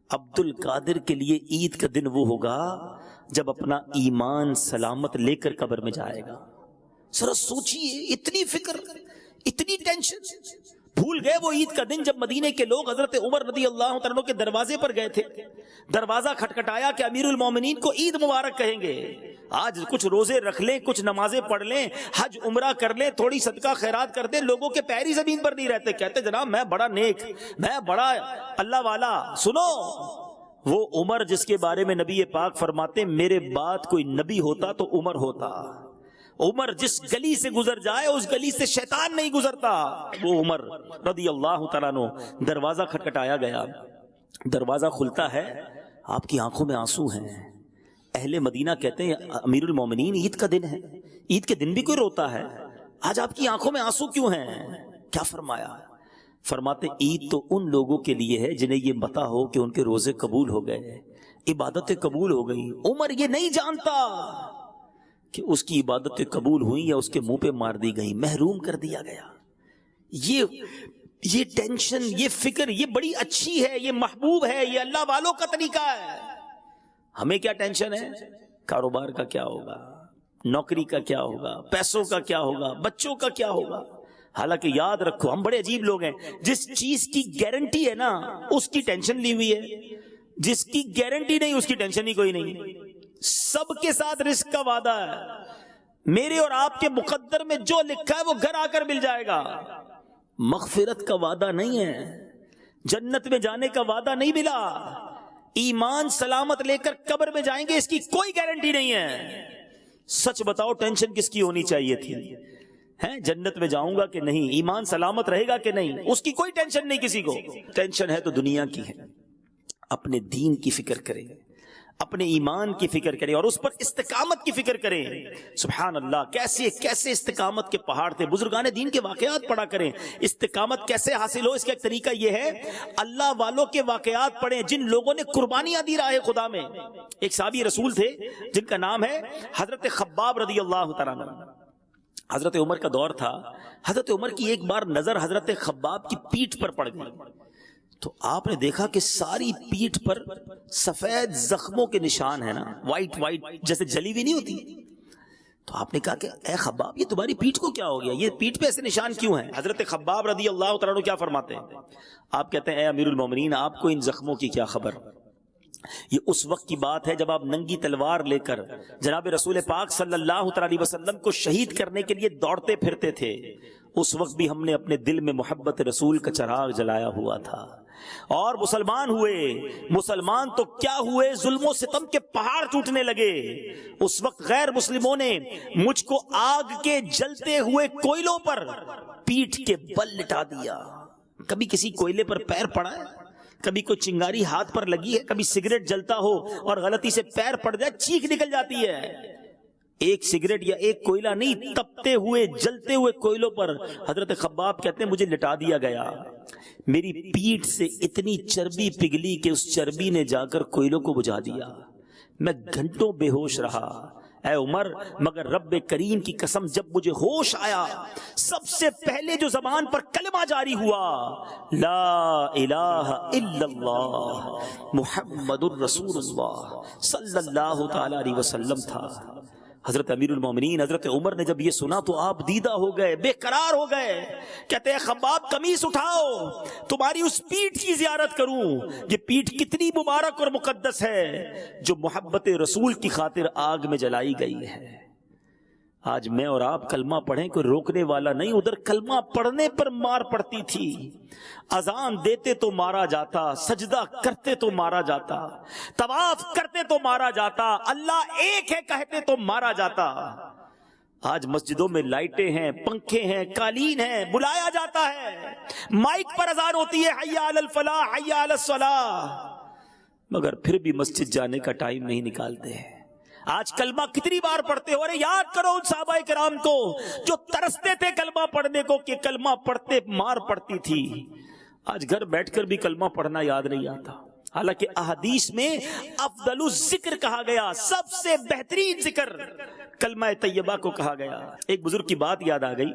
عبد القادر کے لیے عید کا دن وہ ہوگا جب اپنا ایمان سلامت لے کر قبر میں جائے گا. ذرا سوچئے، اتنی فکر، اتنی ٹینشن. بھول گئے وہ عید کا دن جب مدینے کے لوگ حضرت عمر رضی اللہ عنہ کے دروازے پر گئے تھے. دروازہ کھٹکھٹایا کہ امیر المومنین کو عید مبارک کہیں گے. آج کچھ روزے رکھ لیں، کچھ نمازیں پڑھ لیں، حج عمرہ کر لیں، تھوڑی صدقہ خیرات کر دیں، لوگوں کے پیری زمین پر نہیں رہتے. کہتے جناب میں بڑا نیک، میں بڑا اللہ والا. سنو، وہ عمر جس کے بارے میں نبی پاک فرماتے میرے بعد کوئی نبی ہوتا تو عمر ہوتا. عمر جس گلی سے گزر جائے اس گلی سے شیطان نہیں گزرتا. وہ عمر رضی اللہ تعالیٰ عنہ. دروازہ کھٹکھٹایا گیا، دروازہ کھلتا ہے، آپ کی آنکھوں میں آنسو ہیں. اہل مدینہ کہتے ہیں امیر المومنین عید کا دن ہے، عید کے دن بھی کوئی روتا ہے، آج آپ کی آنکھوں میں آنسو کیوں ہیں؟ کیا فرمایا؟ فرماتے عید تو ان لوگوں کے لیے ہے جنہیں یہ پتہ ہو کہ ان کے روزے قبول ہو گئے، عبادتیں قبول ہو گئی. عمر یہ نہیں جانتا کہ اس کی عبادتیں قبول ہوئیں یا اس کے منہ پہ مار دی گئی، محروم کر دیا گیا. یہ ٹینشن، یہ فکر، یہ بڑی اچھی ہے، یہ محبوب ہے، یہ اللہ والوں کا طریقہ ہے. ہمیں کیا ٹینشن ہے؟ کاروبار کا کیا ہوگا، نوکری کا کیا ہوگا، پیسوں کا کیا ہوگا، بچوں کا کیا ہوگا. حالانکہ یاد رکھو ہم بڑے عجیب لوگ ہیں، جس چیز کی گارنٹی ہے نا اس کی ٹینشن لی ہوئی ہے، جس کی گارنٹی نہیں اس کی ٹینشن ہی کوئی نہیں. سب کے ساتھ رزق کا وعدہ ہے، میرے اور آپ کے مقدر میں جو لکھا ہے وہ گھر آ کر مل جائے گا. مغفرت کا وعدہ نہیں ہے، جنت میں جانے کا وعدہ نہیں ملا. ایمان سلامت لے کر قبر میں جائیں گے اس کی کوئی گارنٹی نہیں ہے. سچ بتاؤ ٹینشن کس کی ہونی چاہیے تھی؟ جنت میں جاؤں گا کہ نہیں، ایمان سلامت رہے گا کہ نہیں، اس کی کوئی ٹینشن نہیں کسی کو. ٹینشن ہے تو دنیا کی ہے. اپنے دین کی فکر کریں، اپنے ایمان کی فکر کریں اور اس پر استقامت کی فکر کریں. سبحان اللہ، کیسے کیسے استقامت کے پہاڑ تھے. بزرگان دین کے واقعات پڑھا کریں. استقامت کیسے حاصل ہو اس کا ایک طریقہ یہ ہے اللہ والوں کے واقعات پڑھیں جن لوگوں نے قربانیاں دی راہ خدا میں. ایک صحابی رسول تھے جن کا نام ہے حضرت خباب رضی اللہ تعالیٰ عنہ. حضرت عمر کا دور تھا. حضرت عمر کی ایک بار نظر حضرت خباب کی پیٹھ پر پڑ گئی تو آپ نے دیکھا کہ ساری پیٹھ پر سفید زخموں کے نشان ہیں نا، وائٹ وائٹ جیسے جلی ہوئی نہیں ہوتی. تو آپ نے کہا کہ اے خباب یہ تمہاری پیٹھ کو کیا ہو گیا، یہ پیٹھ پہ ایسے نشان کیوں ہیں؟ حضرت خباب رضی اللہ تعالیٰ عنہ کیا فرماتے ہیں؟ آپ کہتے ہیں اے امیر المومنین آپ کو ان زخموں کی کیا خبر. یہ اس وقت کی بات ہے جب آپ ننگی تلوار لے کر جناب رسول پاک صلی اللہ علیہ وسلم کو شہید کرنے کے لیے دوڑتے پھرتے تھے. اس وقت بھی ہم نے اپنے دل میں محبت رسول کا چراغ جلایا ہوا تھا اور مسلمان ہوئے. مسلمان تو کیا ہوئے، ظلم و ستم کے پہاڑ ٹوٹنے لگے. اس وقت غیر مسلموں نے مجھ کو آگ کے جلتے ہوئے کوئلوں پر پیٹھ کے بل لٹا دیا. کبھی کسی کوئلے پر پیر پڑا ہے؟ کبھی کوئی چنگاری ہاتھ پر لگی ہے؟ کبھی سگریٹ جلتا ہو اور غلطی سے پیر پڑ جائے چیخ نکل جاتی ہے. ایک سگریٹ یا ایک کوئلہ نہیں، تپتے ہوئے جلتے ہوئے کوئلوں پر حضرت خباب کہتے ہیں مجھے لٹا دیا گیا. میری پیٹھ سے اتنی چربی پگھلی کہ اس چربی نے جا کر کوئلوں کو بجھا دیا. میں گھنٹوں بے ہوش رہا اے عمر، مگر رب کریم کی قسم جب مجھے ہوش آیا سب سے پہلے جو زبان پر کلمہ جاری ہوا لا الہ الا اللہ محمد الرسول اللہ صلی اللہ تعالی علیہ وسلم تھا. حضرت امیر المومنین حضرت عمر نے جب یہ سنا تو آپ دیدہ ہو گئے، بے قرار ہو گئے. کہتے ہیں خباب قمیص اٹھاؤ تمہاری اس پیٹھ کی زیارت کروں. یہ پیٹھ کتنی مبارک اور مقدس ہے جو محبت رسول کی خاطر آگ میں جلائی گئی ہے. آج میں اور آپ کلمہ پڑھیں کوئی روکنے والا نہیں. ادھر کلمہ پڑھنے پر مار پڑتی تھی. اذان دیتے تو مارا جاتا، سجدہ کرتے تو مارا جاتا، طواف کرتے تو مارا جاتا، اللہ ایک ہے کہتے تو مارا جاتا. آج مسجدوں میں لائٹیں ہیں، پنکھے ہیں، قالین ہیں، بلایا جاتا ہے، مائک پر اذان ہوتی ہے حی علی الفلاح حی علی الصلاح، مگر پھر بھی مسجد جانے کا ٹائم نہیں نکالتے ہیں. آج کلمہ کتنی بار پڑھتے ہو؟ ارے یاد کرو ان صحابہ کرام کو جو ترستے تھے کلمہ پڑھنے کو کہ کلمہ پڑھتے مار پڑتی تھی. آج گھر بیٹھ کر بھی کلمہ پڑھنا یاد نہیں آتا. حالانکہ احادیث میں افضل الذکر کہا گیا، سب سے بہترین ذکر کلمہ طیبہ کو کہا گیا. ایک بزرگ کی بات یاد آ گئی.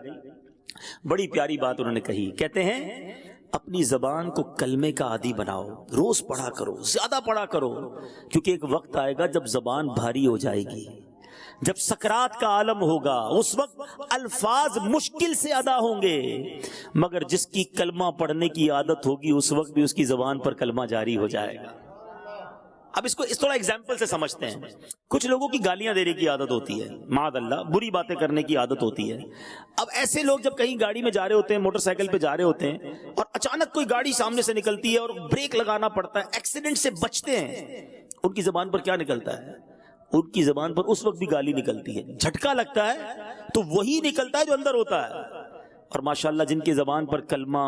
بڑی پیاری بات انہوں نے کہی. کہتے ہیں اپنی زبان کو کلمے کا عادی بناؤ, روز پڑھا کرو, زیادہ پڑھا کرو, کیونکہ ایک وقت آئے گا جب زبان بھاری ہو جائے گی, جب سکرات کا عالم ہوگا اس وقت الفاظ مشکل سے ادا ہوں گے, مگر جس کی کلمہ پڑھنے کی عادت ہوگی اس وقت بھی اس کی زبان پر کلمہ جاری ہو جائے گا. اب اس کو اس طرح ایگزامپل سے سمجھتے ہیں. کچھ لوگوں کی گالیاں دینے کی عادت ہوتی ہے, معاذ اللہ, بری باتیں کرنے کی عادت ہوتی ہے. اب ایسے لوگ جب کہیں گاڑی میں جا رہے ہوتے ہیں, موٹر سائیکل پہ جا رہے ہوتے ہیں, اور اچانک کوئی گاڑی سامنے سے نکلتی ہے اور بریک لگانا پڑتا ہے, ایکسیڈنٹ سے بچتے ہیں, ان کی زبان پر کیا نکلتا ہے؟ ان کی زبان پر اس وقت بھی گالی نکلتی ہے. جھٹکا لگتا ہے تو وہی نکلتا ہے جو اندر ہوتا ہے. اور ماشاءاللہ جن کی زبان پر کلمہ,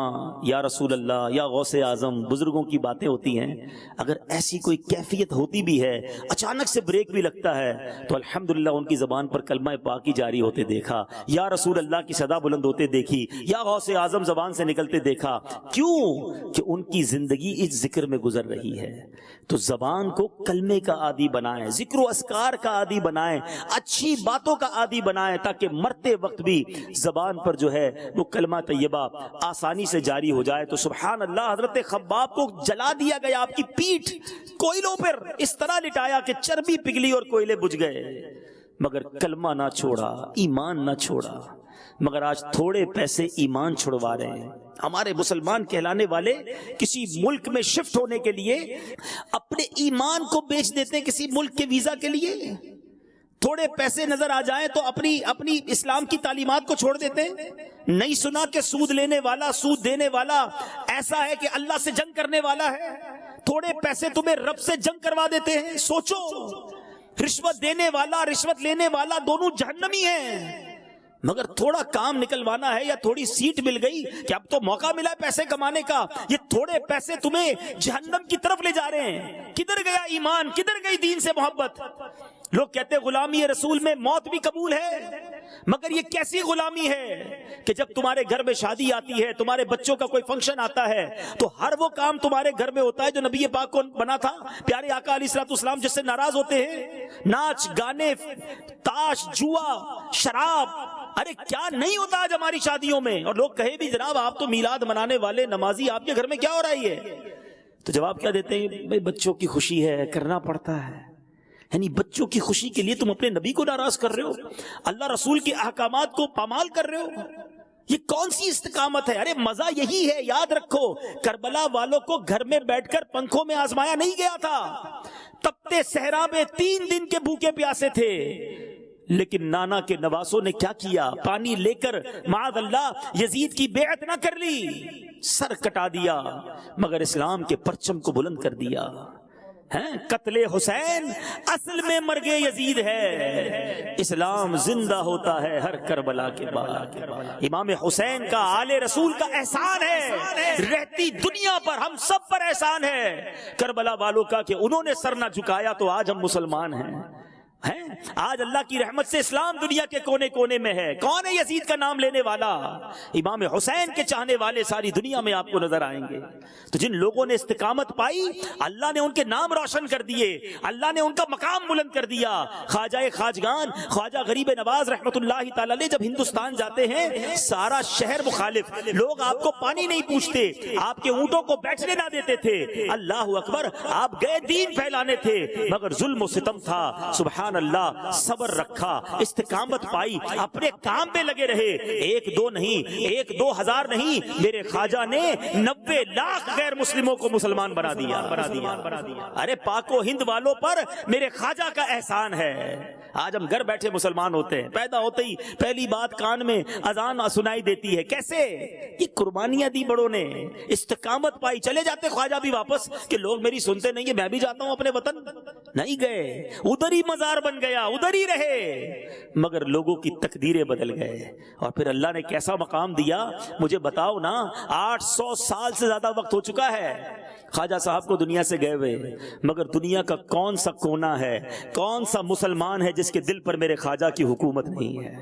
یا رسول اللہ, یا غوث اعظم, بزرگوں کی باتیں ہوتی ہیں, اگر ایسی کوئی کیفیت ہوتی بھی ہے, اچانک سے بریک بھی لگتا ہے, تو الحمدللہ ان کی زبان پر کلمہ پاکی جاری ہوتے دیکھا, یا رسول اللہ کی صدا بلند ہوتے دیکھی, یا غوث اعظم زبان سے نکلتے دیکھا. کیوں؟ کہ ان کی زندگی اس ذکر میں گزر رہی ہے. تو زبان کو کلمے کا عادی بنائیں, ذکر و اذکار کا عادی بنائیں, اچھی باتوں کا عادی بنائیں, تاکہ مرتے وقت بھی زبان پر جو ہے وہ کلمہ طیبہ آسانی سے جاری ہو جائے. تو سبحان اللہ, حضرت خباب کو جلا دیا گیا, آپ کی پیٹھ کوئلوں پر اس طرح لٹایا کہ چربی پگھلی اور کوئلے بجھ گئے, مگر کلمہ نہ چھوڑا, ایمان نہ چھوڑا. مگر آج تھوڑے پیسے ایمان چھڑوا رہے ہیں. ہمارے مسلمان کہلانے والے کسی ملک میں شفٹ ہونے کے لیے اپنے ایمان کو بیچ دیتے ہیں کسی ملک کے ویزا کے لیے. تھوڑے پیسے نظر آ جائیں تو اپنی اسلام کی تعلیمات کو چھوڑ دیتے ہیں. نہیں سنا کہ سود لینے والا, سود دینے والا ایسا ہے کہ اللہ سے جنگ کرنے والا ہے. تھوڑے پیسے تمہیں رب سے جنگ کروا دیتے ہیں. سوچو, رشوت دینے والا, رشوت لینے والا دونوں جہنمی ہیں. مگر تھوڑا کام نکلوانا ہے یا تھوڑی سیٹ مل گئی کہ اب تو موقع ملا ہے پیسے کمانے کا, یہ تھوڑے پیسے تمہیں جہنم کی طرف لے جا رہے ہیں. کدھر گیا ایمان, کدھر گئی دین سے محبت؟ لوگ کہتے ہیں غلامی رسول میں موت بھی قبول ہے, مگر یہ کیسی غلامی ہے کہ جب تمہارے گھر میں شادی آتی ہے, تمہارے بچوں کا کوئی فنکشن آتا ہے, تو ہر وہ کام تمہارے گھر میں ہوتا ہے جو نبی پاک کو بنا تھا, پیارے آقا علیہ الصلوۃ والسلام جس سے ناراض ہوتے ہیں. ناچ گانے, تاش, جوا, شراب, ارے کیا نہیں ہوتا آج ہماری شادیوں میں. اور لوگ کہے بھی جناب آپ تو میلاد منانے والے نمازی, آپ کے گھر میں کیا ہو رہا ہے؟ تو جواب کیا دیتے ہیں؟ بھائی بچوں کی خوشی ہے, کرنا پڑتا ہے. یعنی بچوں کی خوشی کے لیے تم اپنے نبی کو ناراض کر رہے ہو, اللہ رسول کے احکامات کو پامال کر رہے ہو. یہ کون سی استقامت ہے؟ ارے مزہ یہی ہے, یاد رکھو کربلا والوں کو گھر میں بیٹھ کر پنکھوں میں آزمایا نہیں گیا تھا. تپتے صحرا میں 3 دن کے بھوکے پیاسے تھے, لیکن نانا کے نواسوں نے کیا کیا؟ پانی لے کر معاذ اللہ یزید کی بیعت نہ کر لی, سر کٹا دیا, مگر اسلام کے پرچم کو بلند کر دیا. قتل حسین اصل میں مرگ یزید ہے, اسلام زندہ ہوتا ہے ہر کربلا کے بعد. امام حسین کا آل رسول کا احسان ہے, رہتی دنیا پر ہم سب پر احسان ہے کربلا والوں کا کہ انہوں نے سر نہ جھکایا تو آج ہم مسلمان ہیں. آج اللہ کی رحمت سے اسلام دنیا کے کونے کونے میں ہے. کون ہے یزید کا نام لینے والا؟ امام حسین کے چاہنے والے ساری دنیا میں آپ کو نظر آئیں گے. تو جن لوگوں نے استقامت پائی, اللہ نے ان کے نام روشن کر دیے, اللہ نے ان کا مقام بلند کر دیا. خواجہ خواجگان خواجہ غریب نواز رحمت اللہ تعالی علیہ جب ہندوستان جاتے ہیں, سارا شہر مخالف, لوگ آپ کو پانی نہیں پوچھتے, آپ کے اونٹوں کو بیٹھنے نہ دیتے تھے. اللہ اکبر, آپ گئے دین پھیلانے تھے, مگر ظلم و ستم تھا. سبحان اللہ, صبر رکھا, استقامت پائی, اپنے کام پہ لگے رہے. 1-2 نہیں, 1-2 ہزار نہیں, میرے خواجہ نے 90 لاکھ غیر مسلموں کو مسلمان بنا دیا. ارے پاک و ہند والوں پر میرے خواجہ کا احسان ہے. آج ہم گھر بیٹھے مسلمان ہوتے ہیں, پیدا ہوتے ہی پہلی بات کان میں اذان سنائی دیتی ہے. کیسے؟ یہ قربانیاں دی بڑوں نے, استقامت پائی. چلے جاتے خواجہ بھی واپس کہ لوگ میری سنتے نہیں ہیں, میں بھی جاتا ہوں اپنے وطن. نہیں گئے, ادھر ہی مزار بن گیا, ادھر ہی رہے, مگر لوگوں کی تقدیریں بدل گئے. اور پھر اللہ نے کیسا مقام دیا مجھے بتاؤ نا. 800 سال سے زیادہ وقت ہو چکا ہے خواجہ صاحب کو دنیا سے گئے ہوئے, مگر دنیا کا کون سا کونا ہے, کون سا مسلمان ہے جس کے دل پر میرے خواجہ کی حکومت نہیں ہے؟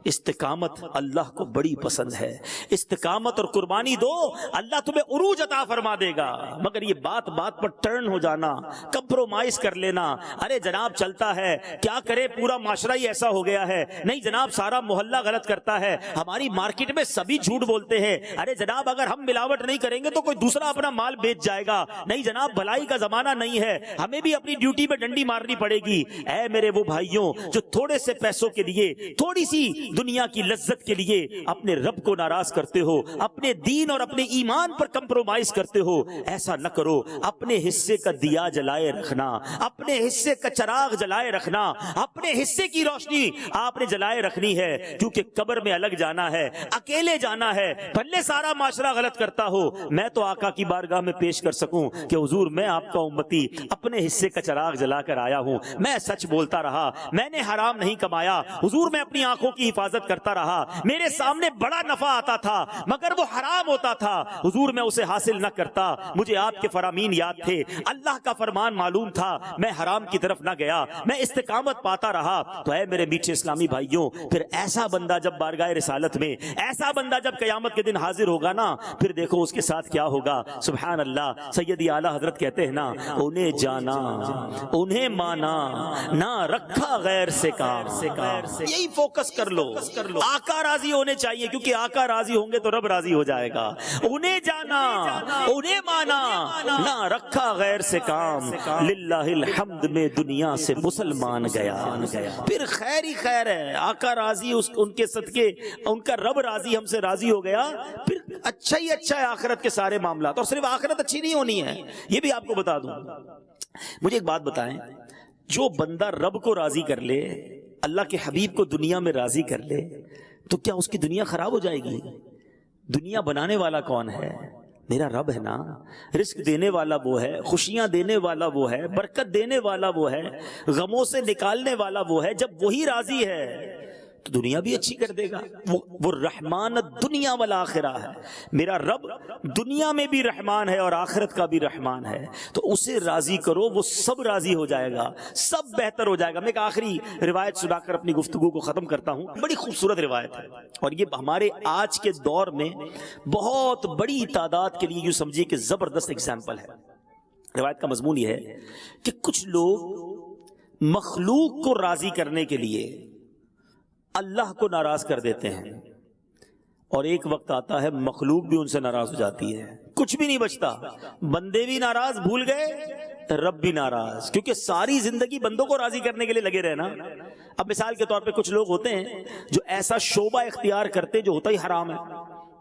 استقامت اللہ کو بڑی پسند ہے. استقامت اور قربانی دو, اللہ تمہیں عروج عطا فرما دے گا. مگر یہ بات بات پر ٹرن ہو جانا, کمپرومائز کر لینا, ارے جناب چلتا ہے, کیا کرے پورا معاشرہ ہی ایسا ہو گیا ہے, نہیں جناب سارا محلہ غلط کرتا ہے, ہماری مارکیٹ میں سبھی جھوٹ بولتے ہیں, ارے جناب اگر ہم ملاوٹ نہیں کریں گے تو کوئی دوسرا اپنا مال بیچ جائے گا, نہیں جناب بھلائی کا زمانہ نہیں ہے, ہمیں بھی اپنی ڈیوٹی میں ڈنڈی مارنی پڑے گی. اے میرے وہ بھائیوں جو تھوڑے سے پیسوں کے لیے, تھوڑی سی دنیا کی لذت کے لیے اپنے رب کو ناراض کرتے ہو, اپنے دین اور اپنے ایمان پر کمپرومائز کرتے ہو, ایسا نہ کرو. اپنے حصے کا دیا جلائے رکھنا, اپنے حصے کا چراغ جلائے رکھنا, اپنے حصے کی روشنی آپ نے جلائے رکھنی ہے, کیونکہ قبر میں الگ جانا ہے, اکیلے جانا ہے. بھلے سارا معاشرہ غلط کرتا ہو, میں تو آقا کی بارگاہ میں پیش کر سکوں کہ حضور میں آپ کا امتی اپنے حصے کا چراغ جلا کر آیا ہوں, میں سچ بولتا رہا, میں نے حرام نہیں کمایا, حضور میں اپنی آنکھوں کی حفاظت کرتا رہا, میرے سامنے بڑا نفع آتا تھا مگر وہ حرام ہوتا تھا, حضور میں اسے حاصل نہ کرتا, مجھے آپ کے فرامین یاد تھے, اللہ کا فرمان معلوم تھا, میں حرام کی طرف نہ گیا, میں استقامت پاتا رہا. تو اے میرے میٹھے اسلامی بھائیوں, پھر ایسا بندہ جب بارگاہ رسالت میں, ایسا بندہ جب قیامت کے دن حاضر ہوگا نا, پھر دیکھو اس کے ساتھ کیا ہوگا. سبحان اللہ, سیدی اعلیٰ حضرت کہتے ہیں نا, انہیں جانا انہیں مانا نہ رکھا غیر سے کام. یہی فوکس کر لو, آقا راضی ہونے چاہیے, کیونکہ آقا راضی ہوں گے تو رب راضی ہو جائے گا. انہیں جانا انہیں مانا نہ رکھا غیر سے کام, للہ الحمد میں دنیا سے مسلمان گیا. پھر خیر ہی خیر ہے, آقا راضی, ان کے صدقے ان کا رب راضی, ہم سے راضی ہو گیا, پھر اچھا ہی اچھا ہے آخرت کے سارے معاملات. اور صرف آخرت اچھی نہیں ہونی ہے, یہ بھی آپ کو بتا دوں. مجھے ایک بات بتائیں, جو بندہ رب کو راضی کر لے, اللہ کے حبیب کو دنیا میں راضی کر لے, تو کیا اس کی دنیا خراب ہو جائے گی؟ دنیا بنانے والا کون ہے؟ میرا رب ہے نا. رزق دینے والا وہ ہے, خوشیاں دینے والا وہ ہے, برکت دینے والا وہ ہے, غموں سے نکالنے والا وہ ہے. جب وہی راضی ہے تو دنیا بھی اچھی کر دے گا. وہ رحمان دنیا والآخرہ ہے. میرا رب دنیا میں بھی رحمان ہے اور آخرت کا بھی رحمان ہے, تو اسے راضی کرو, وہ سب راضی ہو جائے گا, سب بہتر ہو جائے گا. میں ایک آخری روایت سنا کر اپنی گفتگو کو ختم کرتا ہوں. بڑی خوبصورت روایت ہے, اور یہ ہمارے آج کے دور میں بہت بڑی تعداد کے لیے یوں سمجھیے کہ زبردست ایگزامپل ہے. روایت کا مضمون یہ ہے کہ کچھ لوگ مخلوق کو راضی کرنے کے لیے اللہ کو ناراض کر دیتے ہیں, اور ایک وقت آتا ہے مخلوق بھی ان سے ناراض ہو جاتی ہے, کچھ بھی نہیں بچتا, بندے بھی ناراض, بھول گئے رب بھی ناراض, کیونکہ ساری زندگی بندوں کو راضی کرنے کے لیے لگے رہنا. اب مثال کے طور پہ کچھ لوگ ہوتے ہیں جو ایسا شعبہ اختیار کرتے جو ہوتا ہی حرام ہے,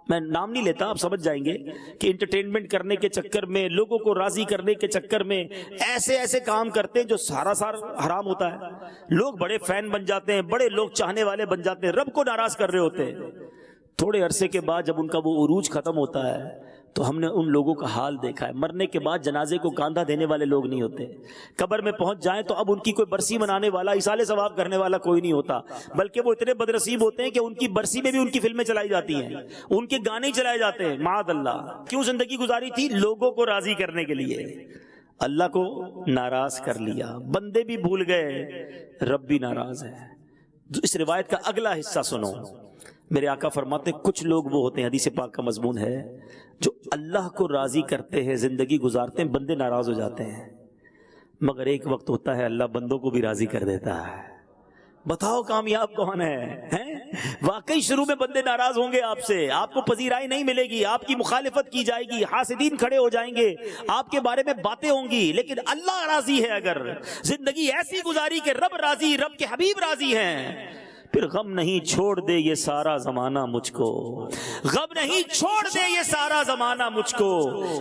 میں نام نہیں لیتا, آپ سمجھ جائیں گے کہ انٹرٹینمنٹ کرنے کے چکر میں, لوگوں کو راضی کرنے کے چکر میں ایسے ایسے کام کرتے ہیں جو سارا حرام ہوتا ہے. لوگ بڑے فین بن جاتے ہیں, بڑے لوگ چاہنے والے بن جاتے ہیں, رب کو ناراض کر رہے ہوتے ہیں. تھوڑے عرصے کے بعد جب ان کا وہ عروج ختم ہوتا ہے تو ہم نے ان لوگوں کا حال دیکھا ہے. مرنے کے بعد جنازے کو کاندھا دینے والے لوگ نہیں ہوتے, قبر میں پہنچ جائیں تو اب ان کی کوئی برسی منانے والا, ایصال ثواب کرنے والا کوئی نہیں ہوتا, بلکہ وہ اتنے بدنصیب ہوتے ہیں کہ ان کی برسی میں بھی ان کی فلمیں چلائی جاتی ہیں, ان کے گانے چلائے جاتے ہیں. معاذ اللہ, کیوں زندگی گزاری تھی؟ لوگوں کو راضی کرنے کے لیے. اللہ کو ناراض کر لیا, بندے بھی بھول گئے, رب بھی ناراض ہے. اس روایت کا اگلا حصہ سنو. میرے آقا فرماتے کچھ لوگ وہ ہوتے ہیں, حدیث پاک کا مضمون ہے, جو اللہ کو راضی کرتے ہیں, زندگی گزارتے ہیں, بندے ناراض ہو جاتے ہیں, مگر ایک وقت ہوتا ہے اللہ بندوں کو بھی راضی کر دیتا ہے. بتاؤ کامیاب کون ہے؟ واقعی شروع میں بندے ناراض ہوں گے آپ سے, آپ کو پذیرائی نہیں ملے گی, آپ کی مخالفت کی جائے گی, حاسدین کھڑے ہو جائیں گے, آپ کے بارے میں باتیں ہوں گی, لیکن اللہ راضی ہے. اگر زندگی ایسی گزاری کہ رب راضی, رب کے حبیب راضی ہیں, پھر غم نہیں چھوڑ دے یہ سارا زمانہ مجھ کو, غم نہیں چھوڑ دے یہ سارا زمانہ مجھ کو,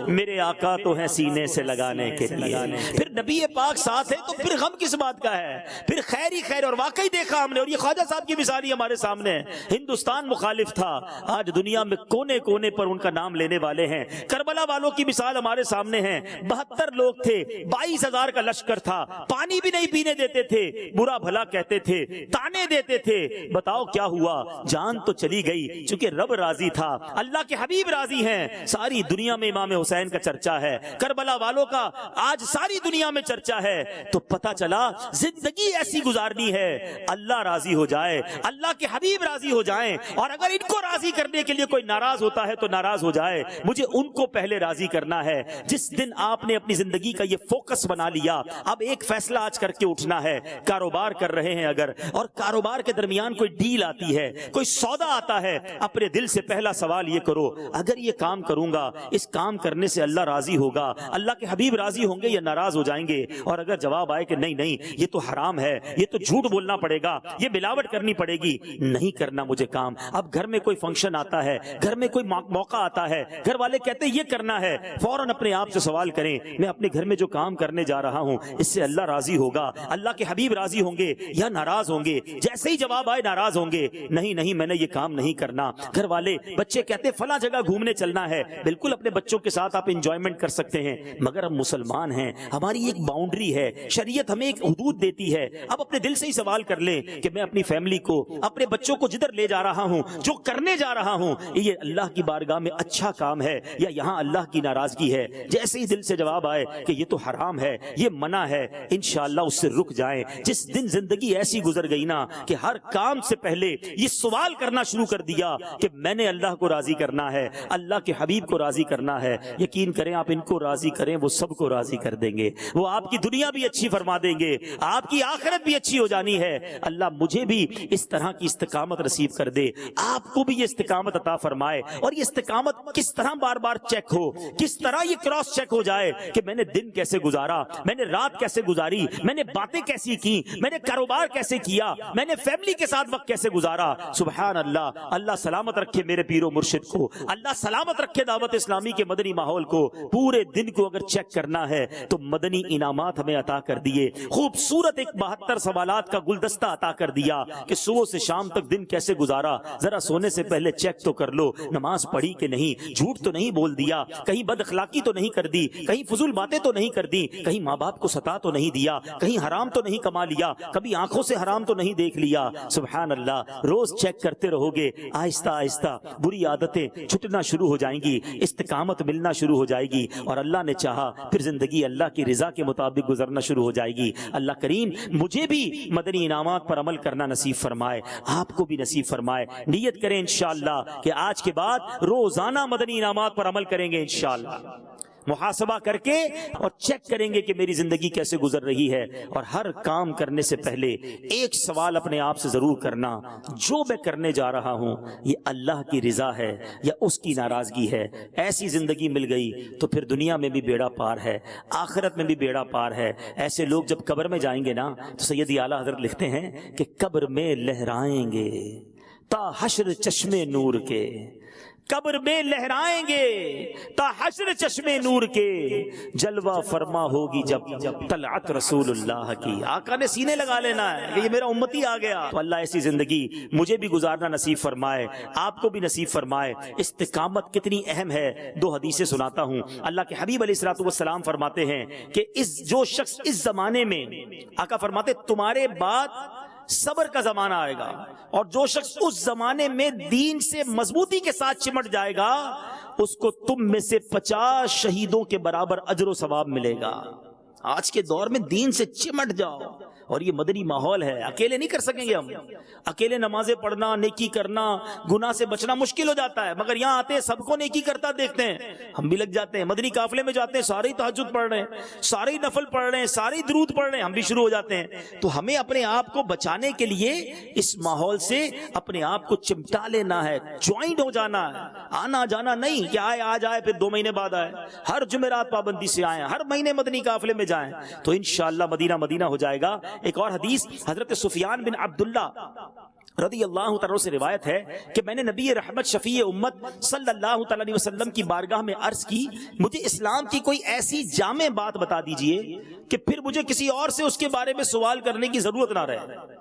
میرے آقا تو ہے سینے سے لگانے کے لیے. پھر نبی پاک ساتھ ہے تو پھر غم کس بات کا ہے؟ پھر خیر ہی خیر. اور واقعی دیکھا ہم نے, اور یہ خواجہ صاحب کی مثال ہی ہمارے سامنے ہے. ہندوستان مخالف تھا, آج دنیا میں کونے کونے پر ان کا نام لینے والے ہیں. کربلا والوں کی مثال ہمارے سامنے ہے, 72 لوگ تھے, 22,000 کا لشکر تھا, پانی بھی نہیں پینے دیتے تھے, برا بھلا کہتے تھے, تانے دیتے تھے, بتاؤ کیا ہوا؟ جان تو چلی گئی، چونکہ رب راضی تھا، اللہ کے حبیب راضی ہیں۔ ساری دنیا میں امام حسین کا چرچا ہے، کربلا والوں کا آج ساری دنیا میں چرچا ہے۔ تو پتا چلا زندگی ایسی گزارنی ہے اللہ راضی ہو جائے، اللہ کے حبیب راضی ہو جائیں، اور اگر ان کو راضی کرنے کے لیے کوئی ناراض ہوتا ہے تو ناراض ہو جائے، مجھے ان کو پہلے راضی کرنا ہے۔ جس دن آپ نے اپنی زندگی کا یہ فوکس بنا لیا، اب ایک فیصلہ آج کر کے اٹھنا ہے۔ کاروبار کر رہے ہیں اگر، اور کاروبار کے درمیان کوئی ڈیل آتی ہے، کوئی سودا آتا ہے، اپنے دل سے پہلا سوال یہ کرو، اگر یہ کام کروں گا، اس کام کرنے سے اللہ راضی ہوگا، اللہ کے حبیب راضی ہوں گے یا ناراض ہو جائیں گے؟ اور اگر جواب آئے کہ نہیں نہیں یہ تو حرام ہے، یہ تو جھوٹ بولنا پڑے گا، یہ ملاوٹ کرنی پڑے گی، نہیں کرنا مجھے کام۔ اب گھر میں کوئی فنکشن آتا ہے، گھر میں کوئی موقع آتا ہے، گھر والے کہتے ہیں یہ کرنا ہے، فوراً اپنے آپ سے سوال کریں، میں اپنے گھر میں جو کام کرنے جا رہا ہوں اس سے اللہ راضی ہوگا، اللہ کے حبیب راضی ہوں گے یا ناراض ہوں گے؟ جیسے ہی جواب آئے ناراض ہوں گے، نہیں نہیں میں نے یہ کام نہیں کرنا۔ گھر والے بچے کہتے فلاں جگہ گھومنے چلنا ہے، بالکل اپنے بچوں کے ساتھ آپ انجوائمنٹ کر سکتے ہیں، مگر ہم مسلمان ہیں، ہماری ایک باؤنڈری ہے، شریعت ہمیں ایک حدود دیتی ہے۔ اب اپنے دل سے ہی سوال کر لیں کہ میں اپنی فیملی کو، اپنے بچوں کو جدھر لے جا رہا ہوں، جو کرنے جا رہا ہوں، یہ اللہ کی بارگاہ میں اچھا کام ہے یا یہاں اللہ کی ناراضگی ہے؟ جیسے ہی دل سے جواب آئے کہ یہ تو حرام ہے، یہ منع ہے، انشاءاللہ اس سے رک جائیں۔ جس دن زندگی ایسی گزر گئی نا کہ ہر کام سے پہلے یہ سوال کرنا شروع کر دیا کہ میں نے اللہ کو راضی کرنا ہے، اللہ کے حبیب کو راضی کرنا ہے، یقین کریں آپ ان کو راضی کریں وہ سب کو راضی کر دیں گے، وہ آپ کی دنیا بھی اچھی فرما دیں گے، آپ کی آخرت بھی اچھی ہو جانی ہے۔ اللہ مجھے بھی اس طرح کی استقامت نصیب کر دے، آپ کو بھی یہ استقامت عطا فرمائے، اور یہ استقامت کس طرح بار بار چیک ہو، کس طرح یہ کراس چیک ہو جائے کہ میں نے دن کیسے گزارا، میں نے رات کیسے گزاری، میں نے باتیں کیسی کی، میں نے کاروبار کیسے کیا، میں نے فیملی کے ساتھ وقت کیسے گزارا۔ سبحان اللہ، اللہ سلامت رکھے میرے پیر و مرشد کو، اللہ سلامت رکھے دعوت اسلامی کے مدنی ماحول کو۔ پورے دن کو اگر چیک کرنا ہے تو مدنی انعامات ہمیں عطا کر دیے، خوبصورت ایک 72 سوالات کا گلدستہ عطا کر دیا کہ صبح سے شام تک دن کیسے گزارا، ذرا سونے سے پہلے چیک تو کر لو، نماز پڑھی کہ نہیں، جھوٹ تو نہیں بول دیا، کہیں بد اخلاقی تو نہیں کر دی، کہیں فضول باتیں تو نہیں کر دی، کہیں ماں باپ کو ستا تو نہیں دیا، کہیں حرام تو نہیں کما لیا، کبھی آنکھوں سے حرام تو نہیں دیکھ لیا۔ سبحان اللہ، روز چیک کرتے رہو گے، آہستہ آہستہ بری عادتیں چھٹنا شروع ہو جائیں گی، استقامت ملنا شروع ہو جائے گی، اور اللہ نے چاہا پھر زندگی اللہ کی رضا کے مطابق گزرنا شروع ہو جائے گی۔ اللہ کریم مجھے بھی مدنی انعامات پر عمل کرنا نصیب فرمائے، آپ کو بھی نصیب فرمائے۔ نیت کریں انشاءاللہ کہ آج کے بعد روزانہ مدنی انعامات پر عمل کریں گے انشاءاللہ، محاسبہ کر کے اور چیک کریں گے کہ میری زندگی کیسے گزر رہی ہے، اور ہر کام کرنے سے پہلے ایک سوال اپنے آپ سے ضرور کرنا، جو میں کرنے جا رہا ہوں یہ اللہ کی رضا ہے یا اس کی ناراضگی ہے؟ ایسی زندگی مل گئی تو پھر دنیا میں بھی بیڑا پار ہے، آخرت میں بھی بیڑا پار ہے۔ ایسے لوگ جب قبر میں جائیں گے نا تو سیدی اعلیٰ حضرت لکھتے ہیں کہ قبر میں لہرائیں گے تا حشر چشمے نور کے، قبر میں لہرائیں گے تا حشر چشمے نور کے، جلوہ فرما ہوگی جب طلعت رسول اللہ کی۔ آقا نے سینے لگا لینا ہے کہ یہ میرا امتی آ گیا۔ تو اللہ ایسی زندگی مجھے بھی گزارنا نصیب فرمائے، آپ کو بھی نصیب فرمائے۔ استقامت کتنی اہم ہے، 2 حدیثیں سناتا ہوں۔ اللہ کے حبیب علیہ الصلوۃ والسلام فرماتے ہیں کہ جو شخص اس زمانے میں، آقا فرماتے تمہارے بعد صبر کا زمانہ آئے گا، اور جو شخص اس زمانے میں دین سے مضبوطی کے ساتھ چمٹ جائے گا اس کو تم میں سے 50 شہیدوں کے برابر اجر و ثواب ملے گا۔ آج کے دور میں دین سے چمٹ جاؤ، اور یہ مدنی ماحول ہے، اکیلے نہیں کر سکیں گے ہم، اکیلے نمازیں پڑھنا، نیکی کرنا، گناہ سے بچنا مشکل ہو جاتا ہے، مگر یہاں آتے ہیں سب کو نیکی کرتا دیکھتے ہیں، ہم بھی لگ جاتے ہیں۔ مدنی قافلے میں جاتے ہیں، سارے ہی تہجد پڑھ رہے ہیں، سارے ہی نفل پڑھ رہے ہیں، سارے ہی درود پڑھ رہے ہیں، ہم بھی شروع ہو جاتے ہیں۔ تو ہمیں اپنے آپ کو بچانے کے لیے اس ماحول سے اپنے آپ کو چمٹا لینا ہے، جوائنٹ ہو جانا ہے، آنا جانا نہیں کہ آج آئے پھر 2 مہینے بعد آئے، ہر جمعرات پابندی سے آئیں، ہر مہینے مدنی قافلے میں جائیں، تو انشاءاللہ مدینہ مدینہ ہو جائے گا۔ ایک اور حدیث حضرت سفیان بن عبداللہ رضی اللہ تعالیٰ سے روایت ہے کہ میں نے نبی رحمت شفیع امت صلی اللہ تعالیٰ علیہ وسلم کی بارگاہ میں عرض کی، مجھے اسلام کی کوئی ایسی جامع بات بتا دیجئے کہ پھر مجھے کسی اور سے اس کے بارے میں سوال کرنے کی ضرورت نہ رہے۔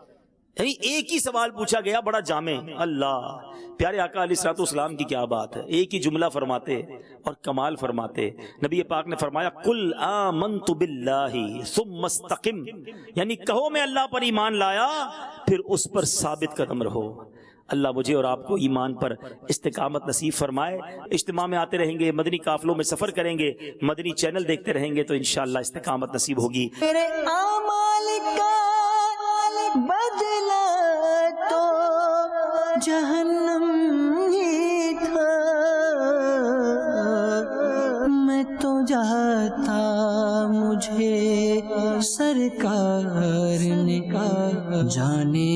یعنی ایک ہی سوال پوچھا گیا بڑا جامع۔ اللہ پیارے آقا علیہ الصلوۃ والسلام کی کیا بات ہے، ایک ہی جملہ فرماتے اور کمال فرماتے۔ نبی پاک نے فرمایا قل آمنت باللہ ثم استقم، یعنی کہو میں اللہ پر ایمان لایا پھر اس پر ثابت قدم رہو۔ اللہ مجھے اور آپ کو ایمان پر استقامت نصیب فرمائے۔ اجتماع میں آتے رہیں گے، مدنی قافلوں میں سفر کریں گے، مدنی چینل دیکھتے رہیں گے تو انشاءاللہ استقامت نصیب ہوگی۔ میرے اعمال کا بدلہ تو جہنم ہی تھا، میں تو جاتا مجھے سرکار نے کہا جانے